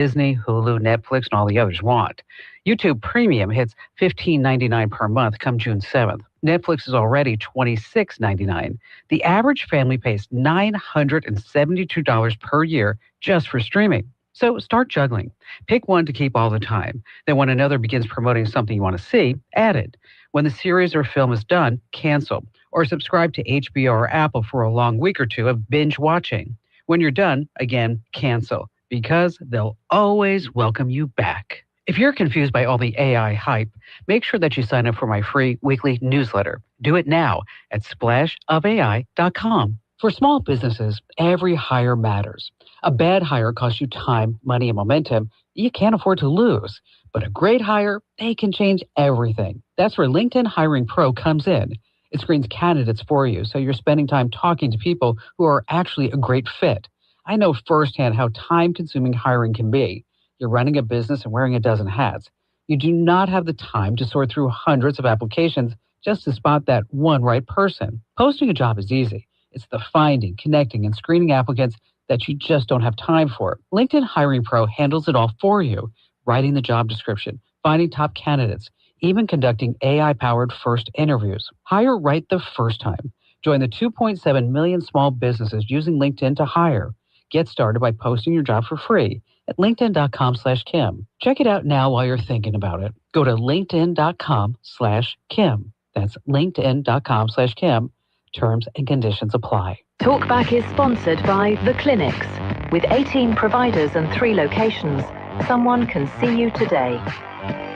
Disney, Hulu, Netflix, and all the others want. YouTube Premium hits $15.99 per month come June 7th. Netflix is already $26.99. The average family pays $972 per year just for streaming. So start juggling. Pick one to keep all the time. Then when another begins promoting something you want to see, add it. When the series or film is done, cancel. Or subscribe to HBO or Apple for a long week or two of binge watching. When you're done, again, cancel, because they'll always welcome you back. If you're confused by all the AI hype, make sure that you sign up for my free weekly newsletter. Do it now at splashofai.com. For small businesses, every hire matters. A bad hire costs you time, money, and momentum you can't afford to lose. But a great hire, they can change everything. That's where LinkedIn Hiring Pro comes in. It screens candidates for you, so you're spending time talking to people who are actually a great fit. I know firsthand how time-consuming hiring can be. You're running a business and wearing a dozen hats. You do not have the time to sort through hundreds of applications just to spot that one right person. Posting a job is easy. It's the finding, connecting, and screening applicants that you just don't have time for. LinkedIn Hiring Pro handles it all for you, writing the job description, finding top candidates, even conducting AI-powered first interviews. Hire right the first time. Join the 2.7 million small businesses using LinkedIn to hire. Get started by posting your job for free at linkedin.com/Kim. Check it out now while you're thinking about it. Go to linkedin.com/Kim. That's linkedin.com/Kim. Terms and conditions apply. Talkback is sponsored by The Clinics. With 18 providers and 3 locations, someone can see you today.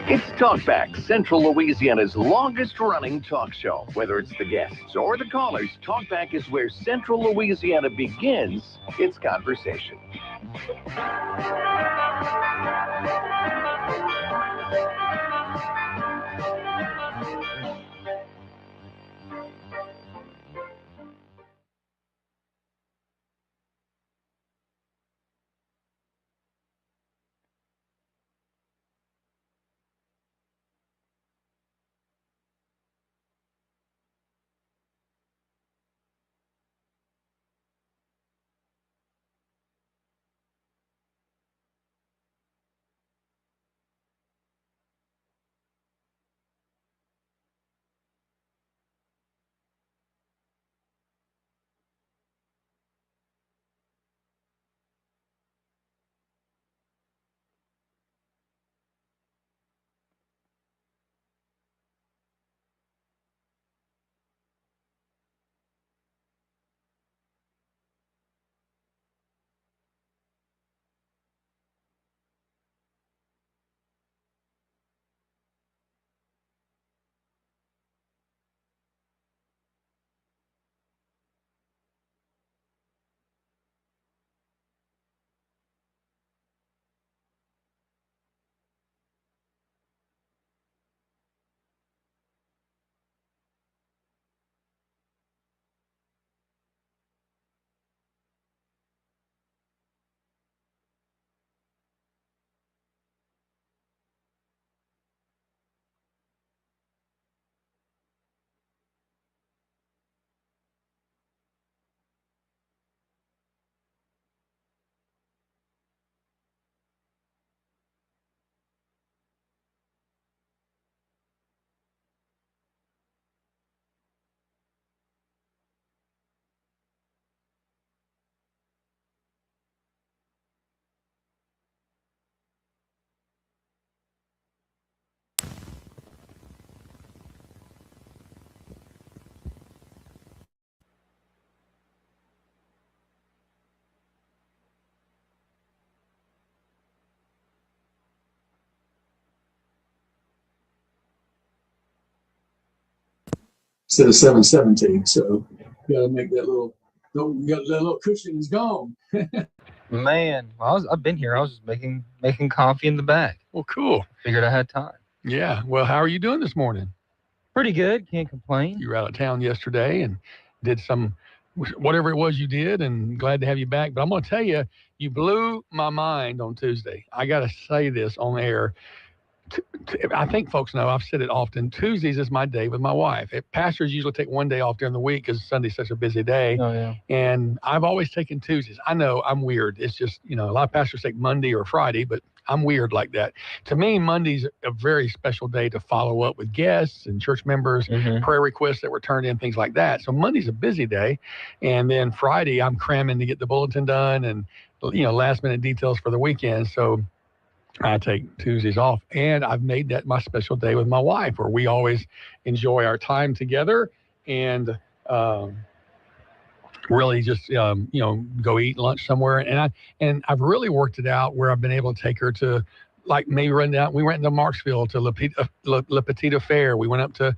It's Talkback, Central Louisiana's longest-running talk show. Whether it's the guests or the callers, Talkback is where Central Louisiana begins its conversation. Instead of 717. So you got to make that little, that little cushion is gone. Man, I've been here. I was just making coffee in the back. Well, cool. Figured I had time. Yeah. Well, how are you doing this morning? Pretty good. Can't complain. You were out of town yesterday and did whatever it was you did, and glad to have you back. But I'm going to tell you, you blew my mind on Tuesday. I got to say this on air. I think folks know, I've said it often, Tuesdays is my day with my wife. Pastors usually take one day off during the week because Sunday's such a busy day. Oh, yeah. And I've always taken Tuesdays. I know I'm weird. It's just, a lot of pastors take Monday or Friday, but I'm weird like that. To me, Monday's a very special day to follow up with guests and church members, prayer requests that were turned in, things like that. So Monday's a busy day. And then Friday, I'm cramming to get the bulletin done and, last minute details for the weekend. So I take Tuesdays off, and I've made that my special day with my wife, where we always enjoy our time together and really just go eat lunch somewhere. And I've really worked it out where I've been able to take her to, like, maybe run down. We went into Marksville to La Petite Fair. We went up to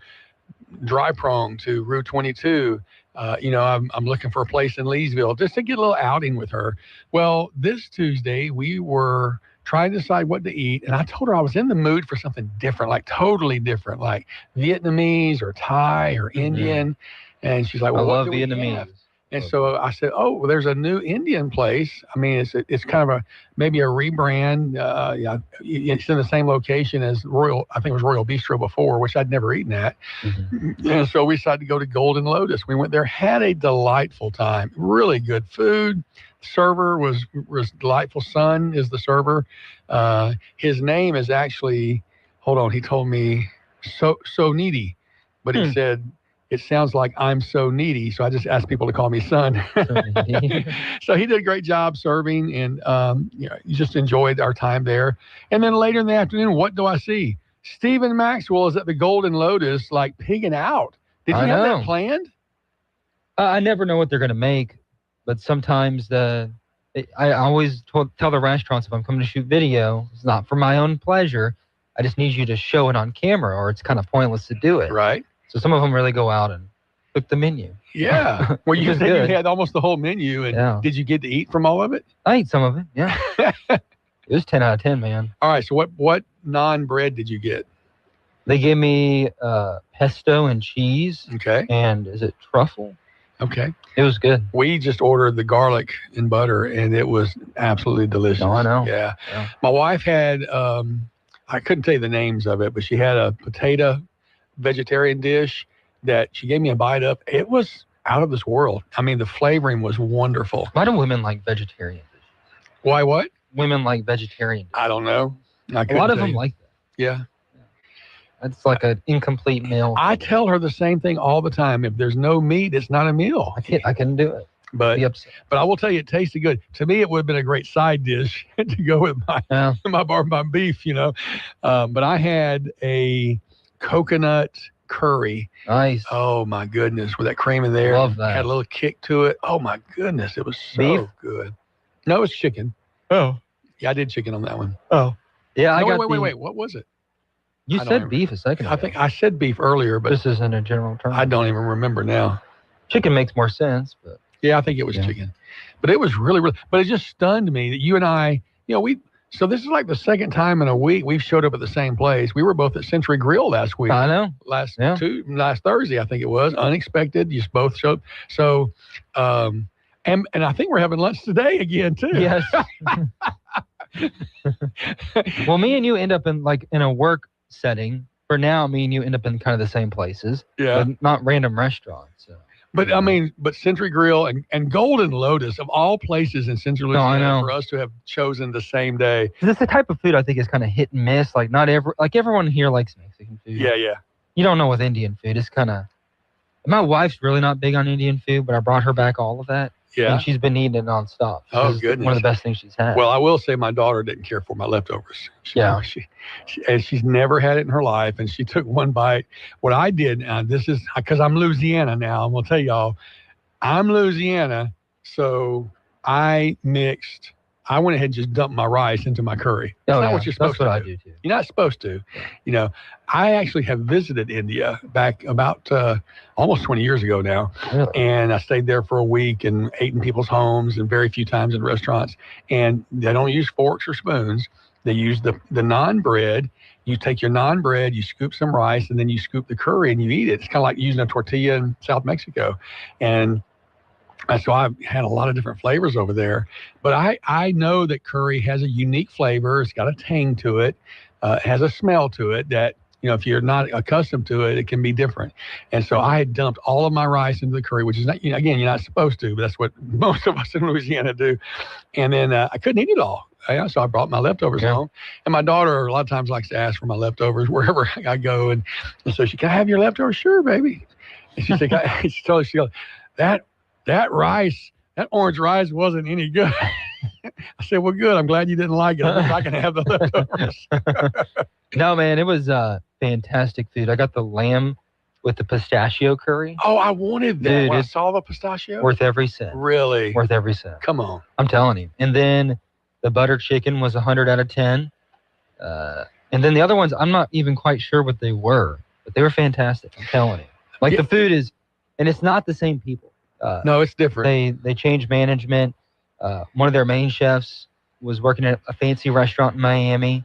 Dry Prong to Route 22. I'm looking for a place in Leesville just to get a little outing with her. Well, this Tuesday we were trying to decide what to eat, and I told her I was in the mood for something different, like totally different, like Vietnamese or Thai or Indian. And she's like, "Well, I what love do we Vietnamese." have?" And so I said, "Oh, well, there's a new Indian place. I mean, it's kind of maybe a rebrand. Yeah, it's in the same location as Royal. I think it was Royal Bistro before, which I'd never eaten at. And so we decided to go to Golden Lotus. We went there, had a delightful time. Really good food. Server was delightful. Son is the server. His name is actually, hold on, he told me so needy, but he said, it sounds like I'm so needy. So I just asked people to call me Son. So he did a great job serving, and just enjoyed our time there. And then later in the afternoon, what do I see? Stephen Maxwell is at the Golden Lotus, like pigging out. Did you have that planned? I never know what they're going to make, but sometimes I always tell the restaurants, if I'm coming to shoot video, it's not for my own pleasure. I just need you to show it on camera, or it's kind of pointless to do it. Right. So some of them really go out and cook the menu. Yeah. Well, you said you had almost the whole menu, and did you get to eat from all of it? I ate some of it, yeah. It was 10 out of 10, man. All right, so what non-bread did you get? They gave me pesto and cheese. Okay. And is it truffle? Okay. It was good. We just ordered the garlic and butter, and it was absolutely delicious. Oh, I know. Yeah. My wife had, I couldn't tell you the names of it, but she had a potato vegetarian dish that she gave me a bite of. It was out of this world. I mean, the flavoring was wonderful. Why do women like vegetarian dishes? Why what? Women like vegetarian dishes. I don't know. A lot of them like that. Yeah. It's like an incomplete meal. I tell her the same thing all the time. If there's no meat, it's not a meal. I couldn't do it. But I will tell you, it tasted good. To me, it would have been a great side dish to go with my beef, But I had a coconut curry. Nice. Oh my goodness, with that cream in there. Love that. Had a little kick to it. Oh my goodness, it was so beef? Good. No, it's chicken. Oh. Yeah, I did chicken on that one. Oh. Yeah, Wait. What was it? You said beef a second ago. I think I said beef earlier, but this isn't a general term. I don't even remember now. Chicken makes more sense, but yeah, I think it was chicken. But it was really, but it just stunned me that you and I, so this is like the second time in a week we've showed up at the same place. We were both at Century Grill last week. I know. Last Thursday, I think it was. Unexpected. You both showed up. So, and I think we're having lunch today again too. Yes. Well, me and you end up in a work setting. For now, me and you end up in kind of the same places. Yeah. But not random restaurants. So. But I mean, Century Grill and Golden Lotus, of all places in Central Louisiana, for us to have chosen the same day. It's the type of food I think is kind of hit and miss. Like everyone here likes Mexican food. Yeah. You don't know with Indian food. It's kind of. My wife's really not big on Indian food, but I brought her back all of that. Yeah. And she's been eating it nonstop. Oh, goodness. One of the best things she's had. Well, I will say my daughter didn't care for my leftovers. She's never had it in her life, and she took one bite. What I did, this is because I'm Louisiana now. I'm going to tell y'all, I'm Louisiana, so I went ahead and just dumped my rice into my curry. That's not what you're supposed to do. That's what I do too. You're not supposed to. I actually have visited India back about almost 20 years ago now. Really? And I stayed there for a week and ate in people's homes and very few times in restaurants. And they don't use forks or spoons. They use the naan bread. You take your naan bread, you scoop some rice, and then you scoop the curry and you eat it. It's kind of like using a tortilla in South Mexico. And so I've had a lot of different flavors over there, but I know that curry has a unique flavor. It's got a tang to it, has a smell to it that, if you're not accustomed to it, it can be different. And so I had dumped all of my rice into the curry, which is not, again, you're not supposed to, but that's what most of us in Louisiana do. And then I couldn't eat it all. So I brought my leftovers home. And my daughter a lot of times likes to ask for my leftovers wherever I go. And so can I have your leftovers? Sure, baby. And she said, she goes, that rice, that orange rice wasn't any good. I said, well, good. I'm glad you didn't like it. I can have the leftovers. No, man, it was fantastic food. I got the lamb with the pistachio curry. Oh, I wanted that. Dude, when I saw the pistachio. Worth every cent. Really? Worth every cent. Come on. I'm telling you. And then the butter chicken was 100 out of 10. And then the other ones, I'm not even quite sure what they were, but they were fantastic. I'm telling you. Like the food is, and it's not the same people. No, it's different. They changed management. One of their main chefs was working at a fancy restaurant in Miami.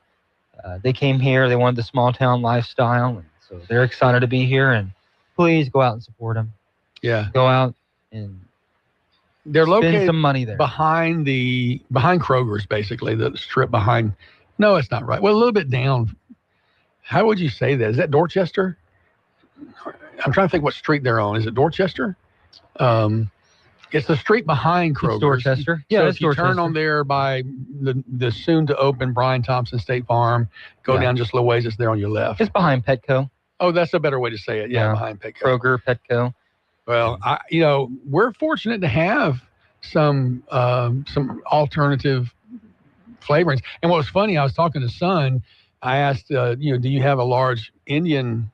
They came here. They wanted the small town lifestyle, and so they're excited to be here. And please go out and support them. Yeah, go out and they're located spend some money there behind Kroger's, basically the strip behind. No, it's not right. Well, a little bit down. How would you say that? Is that Dorchester? I'm trying to think what street they're on. Is it Dorchester? It's the street behind Kroger's. It's Dorchester. Yeah, so it's if you Dorchester. turn on there by the soon-to-open Brian Thompson State Farm, go down just a little ways, it's there on your left. It's behind Petco. Oh, that's a better way to say it. Yeah, behind Petco. Kroger, Petco. Well, we're fortunate to have some alternative flavorings. And what was funny, I was talking to Son. I asked, do you have a large Indian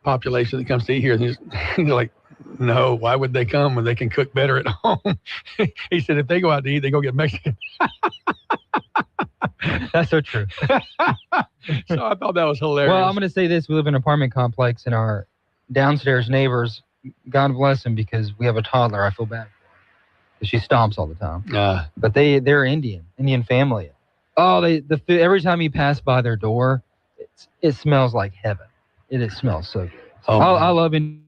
population that comes to eat here? And he's like, no, why would they come when they can cook better at home? He said, if they go out to eat, they go get Mexican. That's so true. So I thought that was hilarious. Well, I'm going to say this. We live in an apartment complex, and our downstairs neighbors, God bless them, because we have a toddler. I feel bad for her because she stomps all the time. But they're Indian family. Oh, the food, every time you pass by their door, it smells like heaven. It smells so good. So I love Indian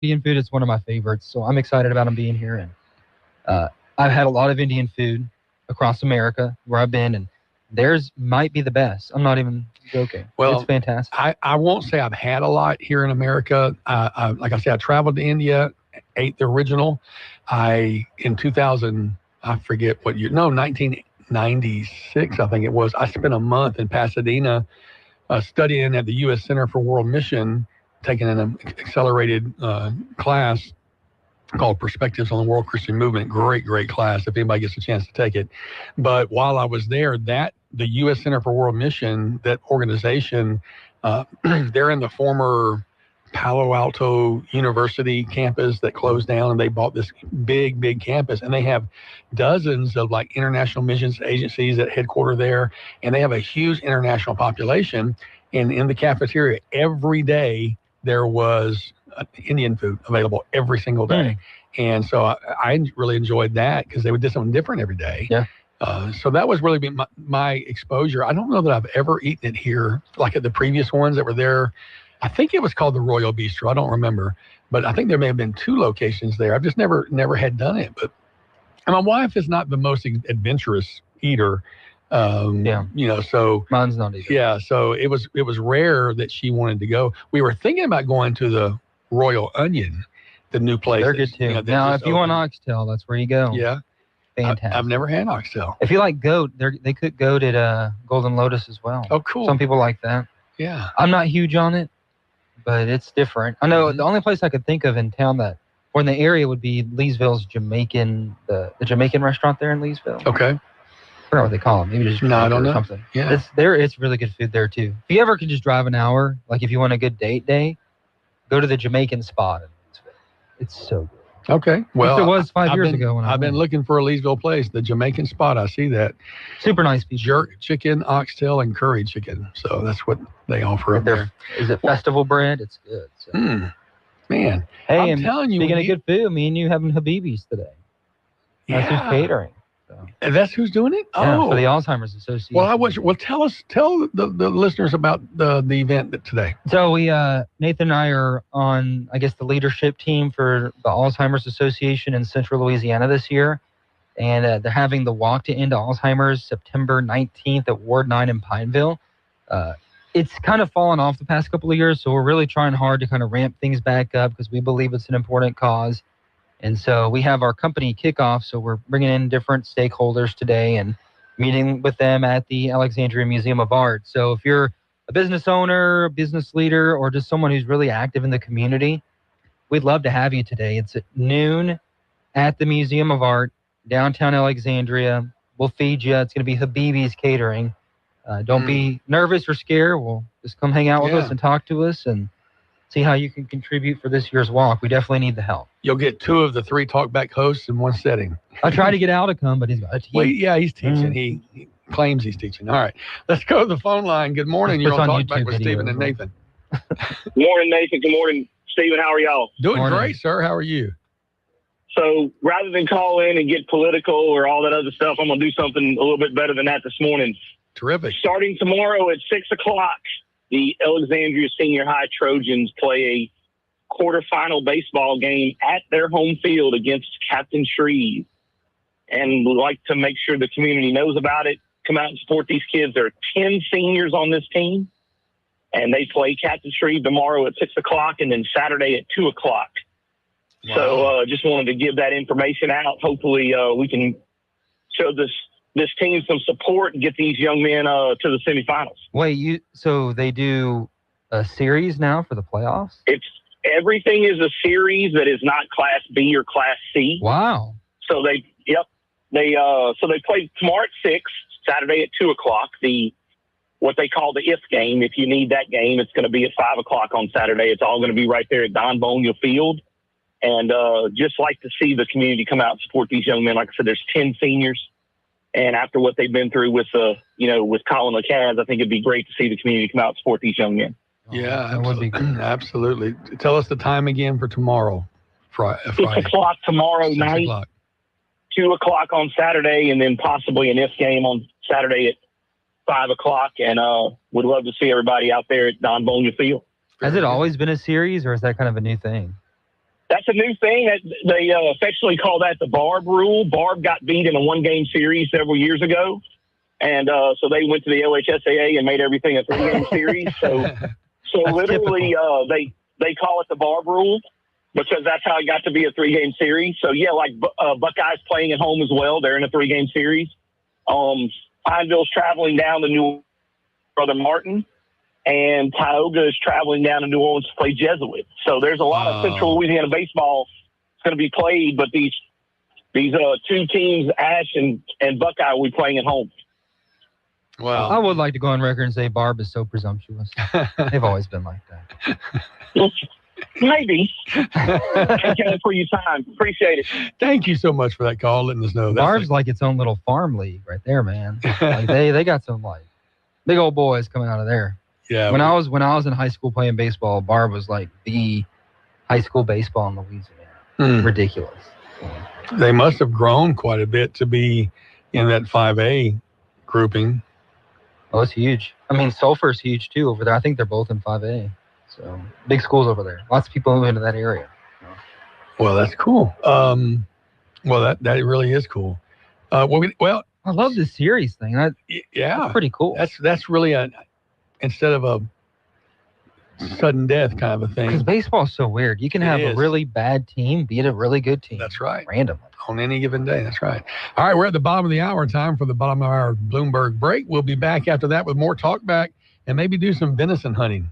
food. It's one of my favorites. So I'm excited about them being here. And I've had a lot of Indian food across America where I've been, and theirs might be the best. I'm not even joking. Well, it's fantastic. I won't say I've had a lot here in America. Like I said, I traveled to India, ate the original. In 2000, I forget what year. No, 1996, I think it was. I spent a month in Pasadena studying at the U.S. Center for World Mission, taking an accelerated class called Perspectives on the World Christian Movement. Great class if anybody gets a chance to take it. But while I was there, the U.S. Center for World Mission, that organization, they're in the former Palo Alto University campus that closed down, and they bought this big campus, and they have dozens of like international missions agencies that headquarter there, and they have a huge international population. And in the cafeteria every day there was Indian food available every single day. And so I really enjoyed that because they would do something different every day. Yeah. So that was really my exposure. I don't know that I've ever eaten it here, like at the previous ones that were there. I think it was called the Royal Bistro. I don't remember, but I think there may have been 2 locations there. I've just never had done it. But and my wife is not the most adventurous eater. So mine's not either. Yeah, so it was rare that she wanted to go. We were thinking about going to the Royal Onion, the new place. They're good too. Now, if you want oxtail, that's where you go. Yeah, fantastic. I've never had oxtail. If you like goat, they cook goat at Golden Lotus as well. Oh, cool. Some people like that. Yeah, I'm not huge on it, but it's different. I know the only place I could think of in town or in the area would be Leesville's Jamaican, the Jamaican restaurant there in Leesville. Okay. I forgot what they call them. Maybe just I don't know. Something. Yeah. It's really good food there too. If you ever can just drive an hour, like if you want a good date day, go to the Jamaican spot in Leesville. It's so good. Okay. Well, it was 5 years ago when I've been looking for a Leesville place, the Jamaican spot. I see that. Super nice people. Jerk chicken, oxtail, and curry chicken. So that's what they offer up there. Is it festival bread? It's good. So. Man. Hey, I'm telling you. Speaking of good food, me and you having Habibis today. That's who's catering. So. And that's who's doing it? Yeah, for the Alzheimer's Association. Well, tell the listeners about the event today. So Nathan and I are on, I guess, the leadership team for the Alzheimer's Association in Central Louisiana this year. And they're having the Walk to End Alzheimer's September 19th at Ward 9 in Pineville. It's kind of fallen off the past couple of years, so we're really trying hard to kind of ramp things back up because we believe it's an important cause. And so we have our company kickoff, so we're bringing in different stakeholders today and meeting with them at the Alexandria Museum of Art. So if you're a business owner, a business leader, or just someone who's really active in the community, we'd love to have you today. It's at noon at the Museum of Art, downtown Alexandria. We'll feed you. It's going to be Habibi's Catering. Don't be nervous or scared. We'll just come hang out with us and talk to us and see how you can contribute for this year's walk. We definitely need the help. You'll get 2 of the 3 Talkback hosts in one setting. I try to get Al to come, but he's got to teach. Well, yeah, he's teaching. He claims he's teaching. All right. Let's go to the phone line. Good morning. You're on Talkback with Stephen and Nathan. Good morning, Nathan. Good morning, Stephen. How are y'all? Doing great, sir. How are you? So rather than call in and get political or all that other stuff, I'm going to do something a little bit better than that this morning. Terrific. Starting tomorrow at 6 o'clock, the Alexandria Senior High Trojans play a quarterfinal baseball game at their home field against Captain Shreve. And we'd like to make sure the community knows about it. Come out and support these kids. There are 10 seniors on this team, and they play Captain Shreve tomorrow at 6 o'clock and then Saturday at 2 o'clock. Wow. So just wanted to give that information out. Hopefully we can show this team some support and get these young men to the semifinals. Wait, so they do a series now for the playoffs? Everything is a series that is not Class B or Class C. Wow. So they play tomorrow at 6, Saturday at 2 o'clock. What they call the if game. If you need that game, it's going to be at 5 o'clock on Saturday. It's all going to be right there at Don Bonia Field. And just like to see the community come out and support these young men. Like I said, there's 10 seniors. And after what they've been through with Colin LeCaz, I think it'd be great to see the community come out and support these young men. Yeah, that would be good. Absolutely. Tell us the time again for tomorrow, Friday. 6 o'clock tomorrow night, 2 o'clock on Saturday, and then possibly an if game on Saturday at 5 o'clock. And would love to see everybody out there at Don Bonia Field. Has it always been a series, or is that kind of a new thing? That's a new thing. They affectionately call that the Barb rule. Barb got beat in a one-game series several years ago. And so they went to the LHSAA and made everything a 3-game series. So literally they call it the Barb rule because that's how it got to be a 3-game series. So, yeah, like Buckeyes playing at home as well. They're in a 3-game series. Pineville's traveling down to New Orleans, Brother Martin. And Tioga is traveling down to New Orleans to play Jesuit. So there's a lot of Central Louisiana baseball that's going to be played, but these 2 teams, Ash and Buckeye, will be playing at home. Wow. I would like to go on record and say Barb is so presumptuous. They've always been like that. Maybe. Thank you for your time. Appreciate it. Thank you so much for that call, letting us know. Barb's like its own little farm league right there, man. Like they got some big old boys coming out of there. Yeah. When I was in high school playing baseball, Barb was like the high school baseball in Louisiana. Ridiculous. They must have grown quite a bit to be in that 5A grouping. Oh, it's huge. I mean, Sulphur's huge too over there. I think they're both in 5A. So big schools over there. Lots of people move into that area. Well, that's cool. Well, that really is cool. I love this series thing. That's pretty cool. That's really instead of a sudden death kind of a thing. Because baseball is so weird. You can have a really bad team beat a really good team. That's right. Randomly. On any given day. That's right. All right, we're at the bottom of the hour. Time for the bottom of our Bloomberg break. We'll be back after that with more Talkback and maybe do some venison hunting.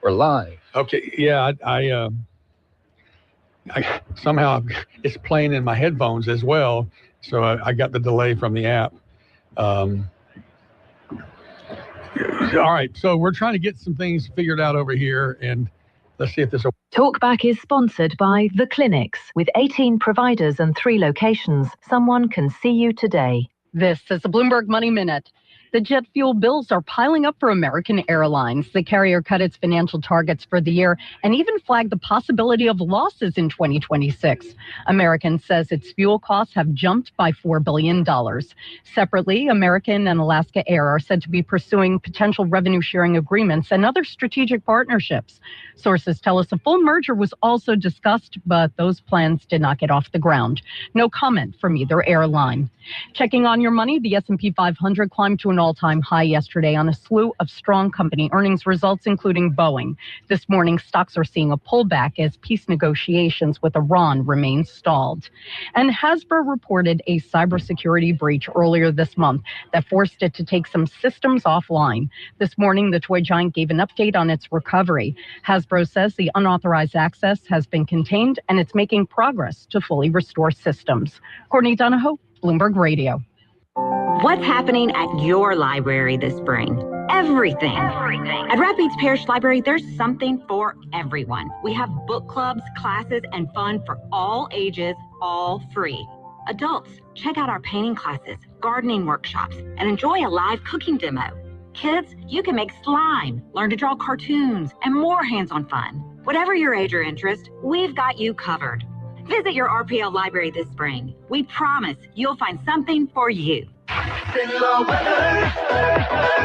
We're live. Okay, yeah, I somehow it's playing in my headphones as well, so I got the delay from the app. All right, so we're trying to get some things figured out over here, and let's see if this will. Talkback is sponsored by The Clinics. With 18 providers and 3 locations, someone can see you today. This is the Bloomberg Money Minute. The jet fuel bills are piling up for American Airlines. The carrier cut its financial targets for the year and even flagged the possibility of losses in 2026. American says its fuel costs have jumped by $4 billion. Separately, American and Alaska Air are said to be pursuing potential revenue sharing agreements and other strategic partnerships. Sources tell us a full merger was also discussed, but those plans did not get off the ground. No comment from either airline. Checking on your money, the S&P 500 climbed to an all-time high yesterday on a slew of strong company earnings results, including Boeing. This morning, stocks are seeing a pullback as peace negotiations with Iran remain stalled. And Hasbro reported a cybersecurity breach earlier this month that forced it to take some systems offline. This morning, the toy giant gave an update on its recovery. Hasbro says the unauthorized access has been contained and it's making progress to fully restore systems. Courtney Donahoe, Bloomberg Radio. What's happening at your library this spring? Everything. At Rapides Parish Library, there's something for everyone. We have book clubs, classes, and fun for all ages, all free. Adults, check out our painting classes, gardening workshops, and enjoy a live cooking demo. Kids, you can make slime, learn to draw cartoons, and more hands-on fun. Whatever your age or interest, we've got you covered. Visit your RPL library this spring. We promise you'll find something for you.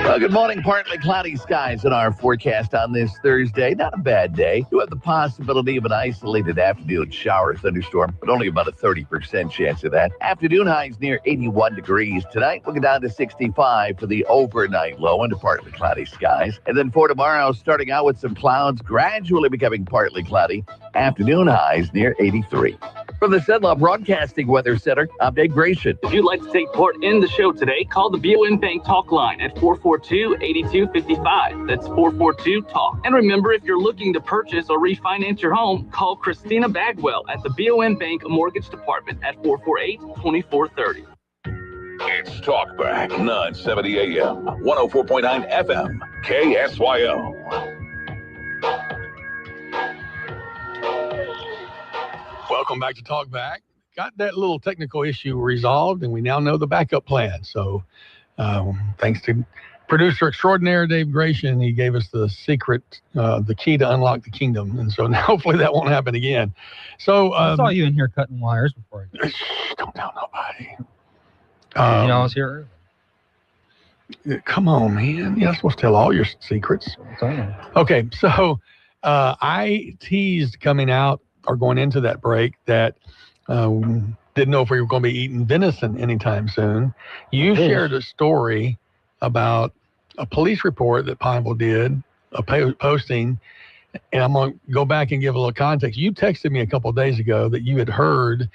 Well, good morning. Partly cloudy skies in our forecast on this Thursday. Not a bad day. You have the possibility of an isolated afternoon shower or thunderstorm, but only about a 30% chance of that. Afternoon highs near 81 degrees tonight. We'll get down to 65 for the overnight low under partly cloudy skies. And then for tomorrow, starting out with some clouds, gradually becoming partly cloudy. Afternoon highs near 83. From the Sedlaw Broadcasting Weather Center, I'm Dave Gratian. If you'd like to take part in the show today, call the BOM Bank Talk line at 442-8255. That's 442-TALK. And remember, if you're looking to purchase or refinance your home, call Christina Bagwell at the BOM Bank Mortgage Department at 448-2430. It's Talkback, 970 AM, 104.9 FM, KSYO. Welcome back to Talkback. Got that little technical issue resolved, and we now know the backup plan. So thanks to producer extraordinaire Dave Gratian, he gave us the secret, the key to unlock the kingdom. And so now hopefully that won't happen again. So I saw you in here cutting wires before. Don't tell nobody. I was here early. Come on, man. You're not supposed to tell all your secrets. Okay, so I teased coming out or going into that break that didn't know if we were going to be eating venison anytime soon. You shared a story about a police report that Pineville did, a posting, and I'm going to go back and give a little context. You texted me a couple of days ago that you had heard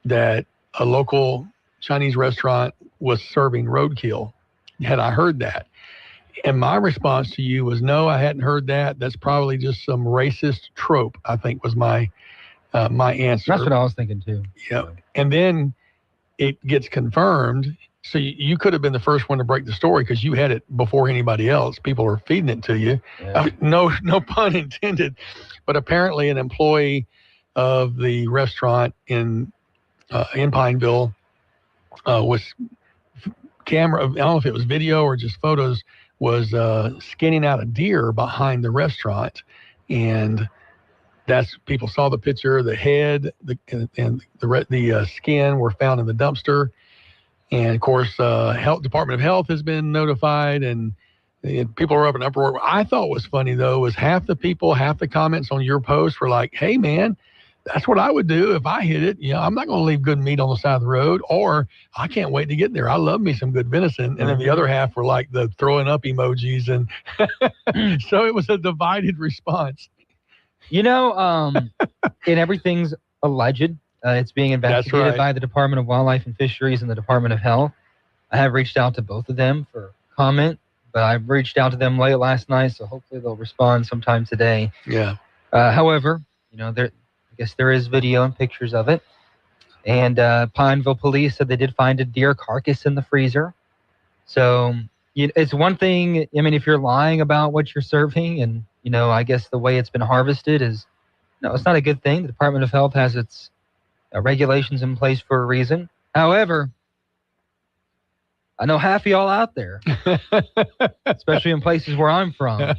that a local Chinese restaurant was serving roadkill. Had I heard that? And my response to you was, no, I hadn't heard that. That's probably just some racist trope, I think was my answer. That's what I was thinking too. Yeah. And then it gets confirmed. So you could have been the first one to break the story because you had it before anybody else. People were feeding it to you. Yeah. No pun intended. But apparently an employee of the restaurant in Pineville was camera. I don't know if it was video or just photos, was skinning out a deer behind the restaurant. And that's, people saw the picture, the head, and the skin were found in the dumpster. And of course, Department of Health has been notified, and people are up in uproar. I thought was funny though was half the comments on your post were like, "Hey man, that's what I would do if I hit it. You know, I'm not going to leave good meat on the side of the road, or I can't wait to get there. I love me some good venison." And then the other half were like the throwing up emojis, and so it was a divided response. You know, and everything's alleged. It's being investigated by the Department of Wildlife and Fisheries and the Department of Health. I have reached out to both of them for comment, but I reached out to them late last night, so hopefully they'll respond sometime today. Yeah. However, I guess there is video and pictures of it. And Pineville police said they did find a deer carcass in the freezer. So it's one thing. I mean, if you're lying about what you're serving, and I guess the way it's been harvested is, it's not a good thing. The Department of Health has its regulations in place for a reason. However, I know half of y'all out there, especially in places where I'm from,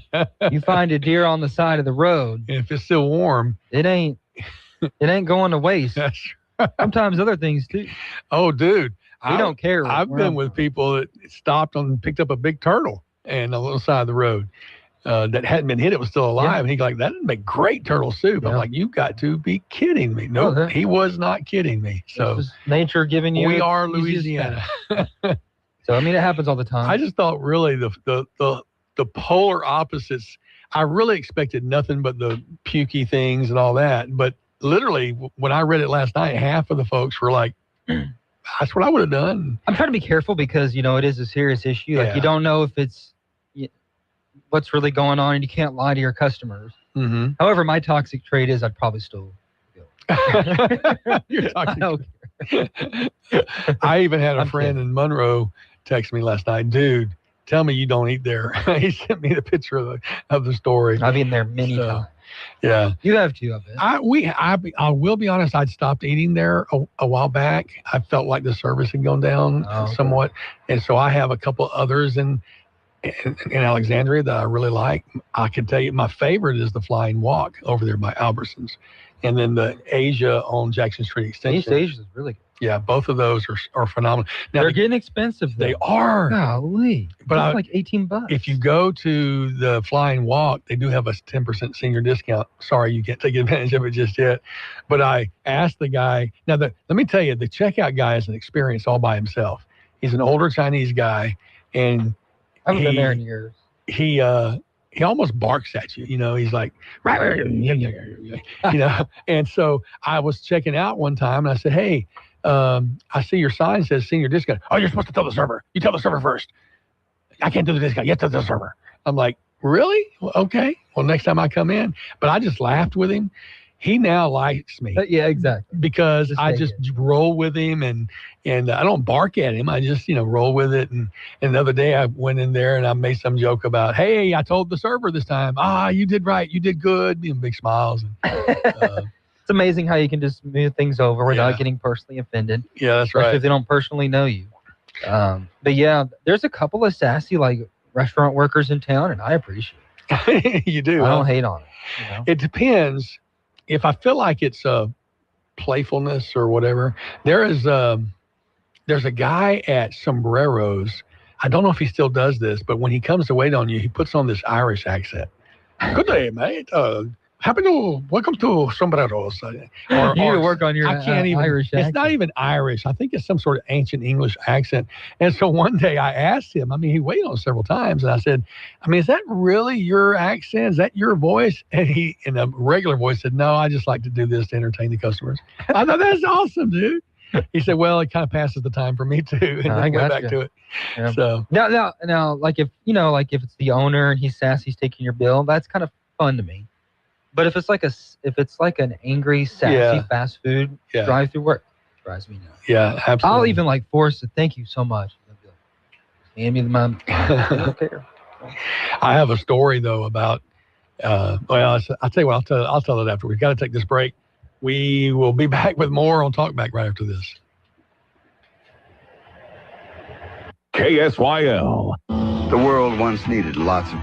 you find a deer on the side of the road. If it's still warm, it ain't going to waste. Sometimes other things too. Oh, dude. We don't care. I've been with people that stopped and picked up a big turtle and on the little side of the road that hadn't been hit. It was still alive. Yeah. And he's like, that would make great turtle soup. Yeah. I'm like, you've got to be kidding me. No, he was not kidding me. So this is nature giving you. We are Louisiana. So, I mean, it happens all the time. I just thought really the polar opposites. I really expected nothing but the pukey things and all that. But literally, when I read it last night, half of the folks were like, that's what I would have done. I'm trying to be careful because, it is a serious issue. Like, you don't know if it's what's really going on, and you can't lie to your customers. Mm-hmm. However, my toxic trait is I'd probably still go. You're toxic. I even had a friend in Monroe text me last night, dude, tell me you don't eat there. He sent me the picture of the story. I've eaten there many times. Yeah. You have too, I bet. I will be honest, I'd stopped eating there a while back. I felt like the service had gone down somewhat. And so I have a couple others in Alexandria that I really like. I can tell you my favorite is the Flying Walk over there by Albertsons. And then the Asia on Jackson Street Extension. East Asia is really good. Yeah, both of those are phenomenal. Now, they're getting expensive, though. They are. Golly. But it's like $18. If you go to the Flying Walk, they do have a 10% senior discount. Sorry, you can't take advantage of it just yet. But I asked the guy. Now, let me tell you, the checkout guy is an experience all by himself. He's an older Chinese guy, and I haven't been there in years. He almost barks at you. He's like, And so I was checking out one time, and I said, hey, I see your sign says senior discount. Oh, you're supposed to tell the server. You tell the server first. I can't do the discount. You have to tell the server. I'm like, really? Well, okay. Well, next time I come in. But I just laughed with him. He now likes me. Yeah, exactly. Because I just roll with him and I don't bark at him. I just, roll with it. And the other day I went in there and I made some joke about, hey, I told the server this time, you did right. You did good. Big smiles. And, it's amazing how you can just move things over without getting personally offended. Yeah, that's especially right. If they don't personally know you. But yeah, there's a couple of sassy restaurant workers in town, and I appreciate it. You do. I don't hate on it. It depends. If I feel like it's playfulness or whatever, there's a guy at Sombreros. I don't know if he still does this, but when he comes to wait on you, he puts on this Irish accent. Good day, mate. Welcome to Sombreros. You need to work on your Irish accent. It's not even Irish. I think it's some sort of ancient English accent. And so one day I asked him, he waited on several times, and I said, is that really your accent? Is that your voice? And he, in a regular voice, said, no, I just like to do this to entertain the customers. I thought, that's awesome, dude. He said, well, it kind of passes the time for me too. And then went back to it. Yeah. So now, if it's the owner and he's sassy, he's taking your bill, that's kind of fun to me. But if it's like an angry, sassy fast food drive-through work, it drives me nuts. Yeah, absolutely. I'll even force it. Thank you so much. Hand me the money. I don't care. I have a story though about. I'll tell you what. I'll tell it after. We've got to take this break. We will be back with more on Talkback right after this. KSYL. The world once needed lots of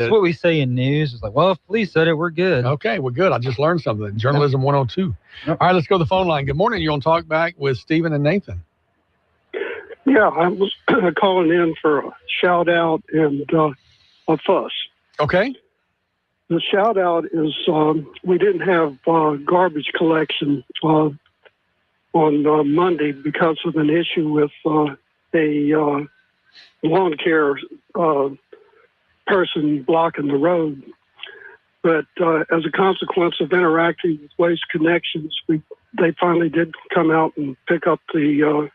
That's what we say in news. It's like, well, if police said it, we're good. Okay, we're good. I just learned something. Journalism 102. All right, let's go to the phone line. Good morning. You're on Talkback with Stephen and Nathan. Yeah, I was calling in for a shout out and a fuss. Okay. The shout out is we didn't have garbage collection on Monday because of an issue with a lawn care person blocking the road. But as a consequence of interacting with Waste Connections, they finally did come out and pick up the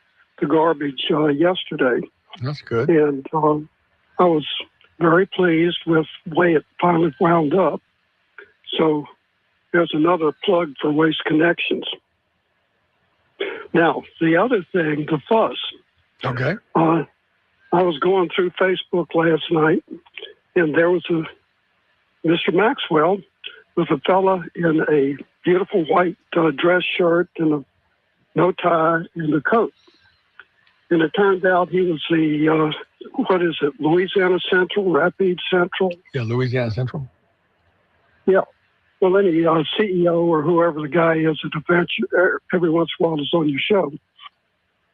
garbage yesterday. That's good. And I was very pleased with the way it finally wound up. So there's another plug for Waste Connections. Now, the other thing, the fuss. Okay. I was going through Facebook last night, and there was a Mr. Maxwell with a fella in a beautiful white dress shirt and a no tie and a coat. And it turned out he was the, Louisiana Central, Rapides Central? Yeah, Louisiana Central. Yeah. Well, any CEO or whoever the guy is at the bench every once in a while is on your show.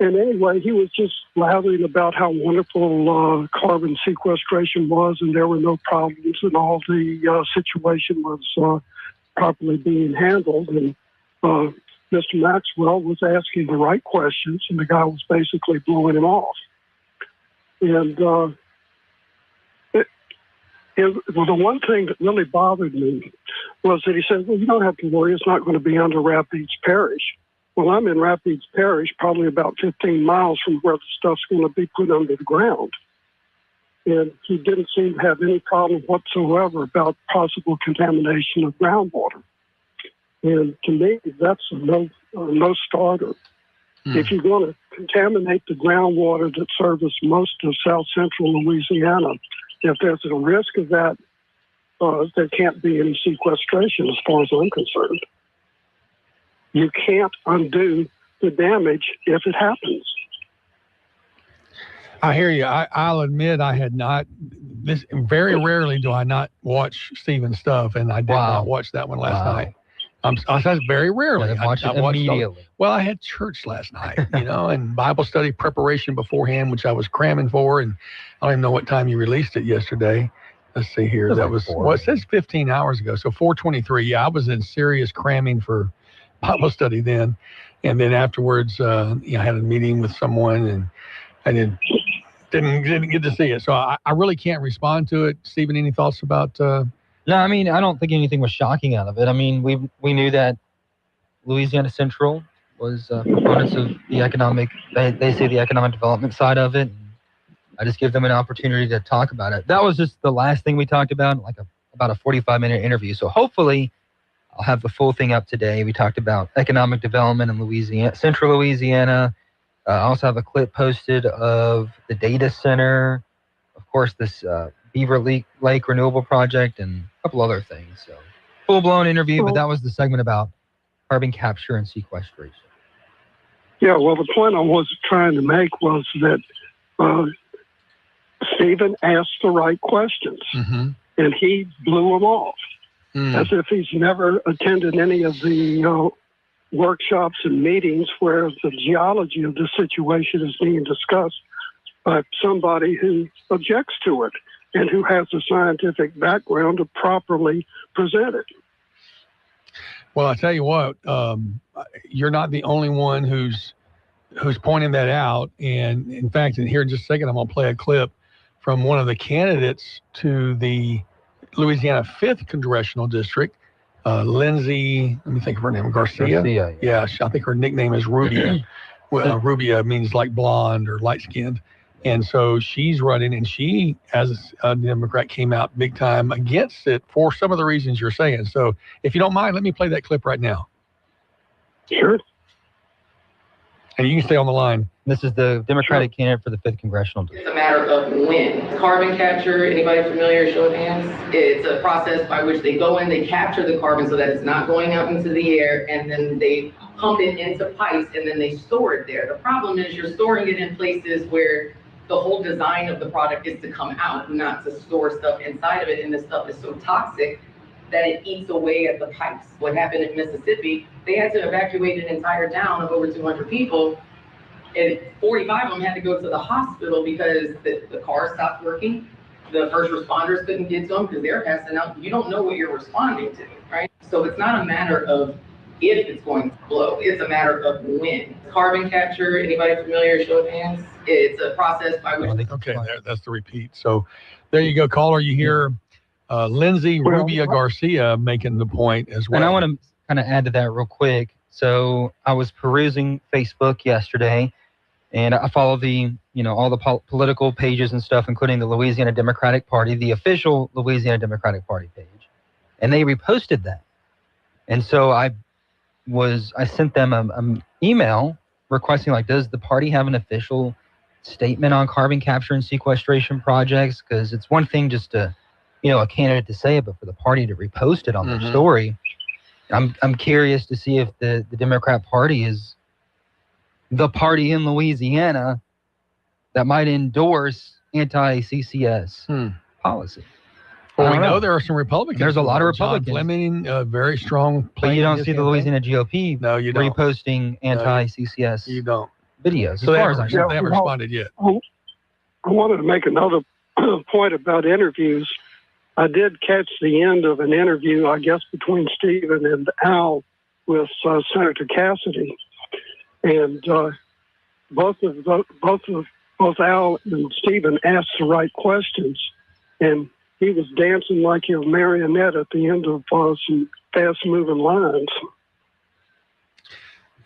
And anyway, he was just blathering about how wonderful carbon sequestration was, and there were no problems, and all the situation was properly being handled. And Mr. Maxwell was asking the right questions, and the guy was basically blowing him off. And the one thing that really bothered me was that he said, well, you don't have to worry, it's not going to be under Rapides Parish. Well, I'm in Rapides Parish, probably about 15 miles from where the stuff's going to be put under the ground. And he didn't seem to have any problem whatsoever about possible contamination of groundwater. And to me, that's a no starter. If you're going to contaminate the groundwater that services most of South Central Louisiana, if there's a risk of that, there can't be any sequestration as far as I'm concerned. You can't undo the damage if it happens. I hear you. I'll admit I had not. Very rarely do I not watch Steven's stuff, and I did not watch that one last night. I said very rarely. I watched it immediately. Well, I had church last night, and Bible study preparation beforehand, which I was cramming for, and I don't even know what time you released it yesterday. Let's see here. That was, well, it says 15 hours ago, so 4:23. Yeah, I was in serious cramming for Bible study then, and then afterwards, I had a meeting with someone, and I didn't get to see it. So I really can't respond to it. Stephen, any thoughts about? No, I mean, I don't think anything was shocking out of it. I mean, we knew that Louisiana Central was proponents of the economic, they say the economic development side of it. I just give them an opportunity to talk about it. That was just the last thing we talked about, about a 45-minute interview. So hopefully I'll have the full thing up today. We talked about economic development in Louisiana, Central Louisiana. I also have a clip posted of the data center, of course, this Beaver Lake Renewable Project, and a couple other things. So full-blown interview, but that was the segment about carbon capture and sequestration. Yeah, well, the point I was trying to make was that Stephen asked the right questions, and he blew them off, as if he's never attended any of the workshops and meetings where the geology of the situation is being discussed by somebody who objects to it and who has a scientific background to properly present it. Well, I tell you what, you're not the only one who's pointing that out. And in fact, here in just a second, I'm going to play a clip from one of the candidates to the Louisiana 5th Congressional District, Lindsay, let me think of her name, Garcia. Yeah, I think her nickname is Rubia. Well, Rubia means like blonde or light-skinned. And so she's running, and she, as a Democrat, came out big time against it for some of the reasons you're saying. So if you don't mind, let me play that clip right now. Sure. And you can stay on the line. This is the Democratic candidate for the 5th Congressional District. It's a matter of when. Carbon capture, anybody familiar? Show of hands. It's a process by which they go in, they capture the carbon so that it's not going up into the air, and then they pump it into pipes, and then they store it there. The problem is you're storing it in places where The whole design of the product is to come out, not to store stuff inside of it. And this stuff is so toxic that it eats away at the pipes. What happened in Mississippi, they had to evacuate an entire town of over 200 people. And 45 of them had to go to the hospital because the car stopped working. The first responders couldn't get to them because they're passing out. You don't know what you're responding to, right? So it's not a matter of if it's going to blow, it's a matter of when. Carbon capture, anybody familiar, show of hands? It's a process by which... Okay, that's the repeat. So there you go, caller. You hear Lindsay Rubia Garcia making the point as well. And I want to kind of add to that real quick. So I was perusing Facebook yesterday, and I follow the, all the political pages and stuff, including the Louisiana Democratic Party, the official Louisiana Democratic Party page. And they reposted that. And so I sent them an email requesting, does the party have an official statement on carbon capture and sequestration projects? Because it's one thing just to, a candidate to say it, but for the party to repost it on their story, I'm curious to see if the Democrat Party is the party in Louisiana that might endorse anti-CCS policy. Well, we know there are some Republicans. There's a lot of Republicans. John Fleming, very strong. But you don't see the Louisiana GOP reposting anti-CCS you don't. videos. So they haven't responded yet. I wanted to make another point about interviews. I did catch the end of an interview, I guess, between Stephen and Al with Senator Cassidy, and both Al and Stephen asked the right questions, and he was dancing like a marionette at the end of some fast-moving lines.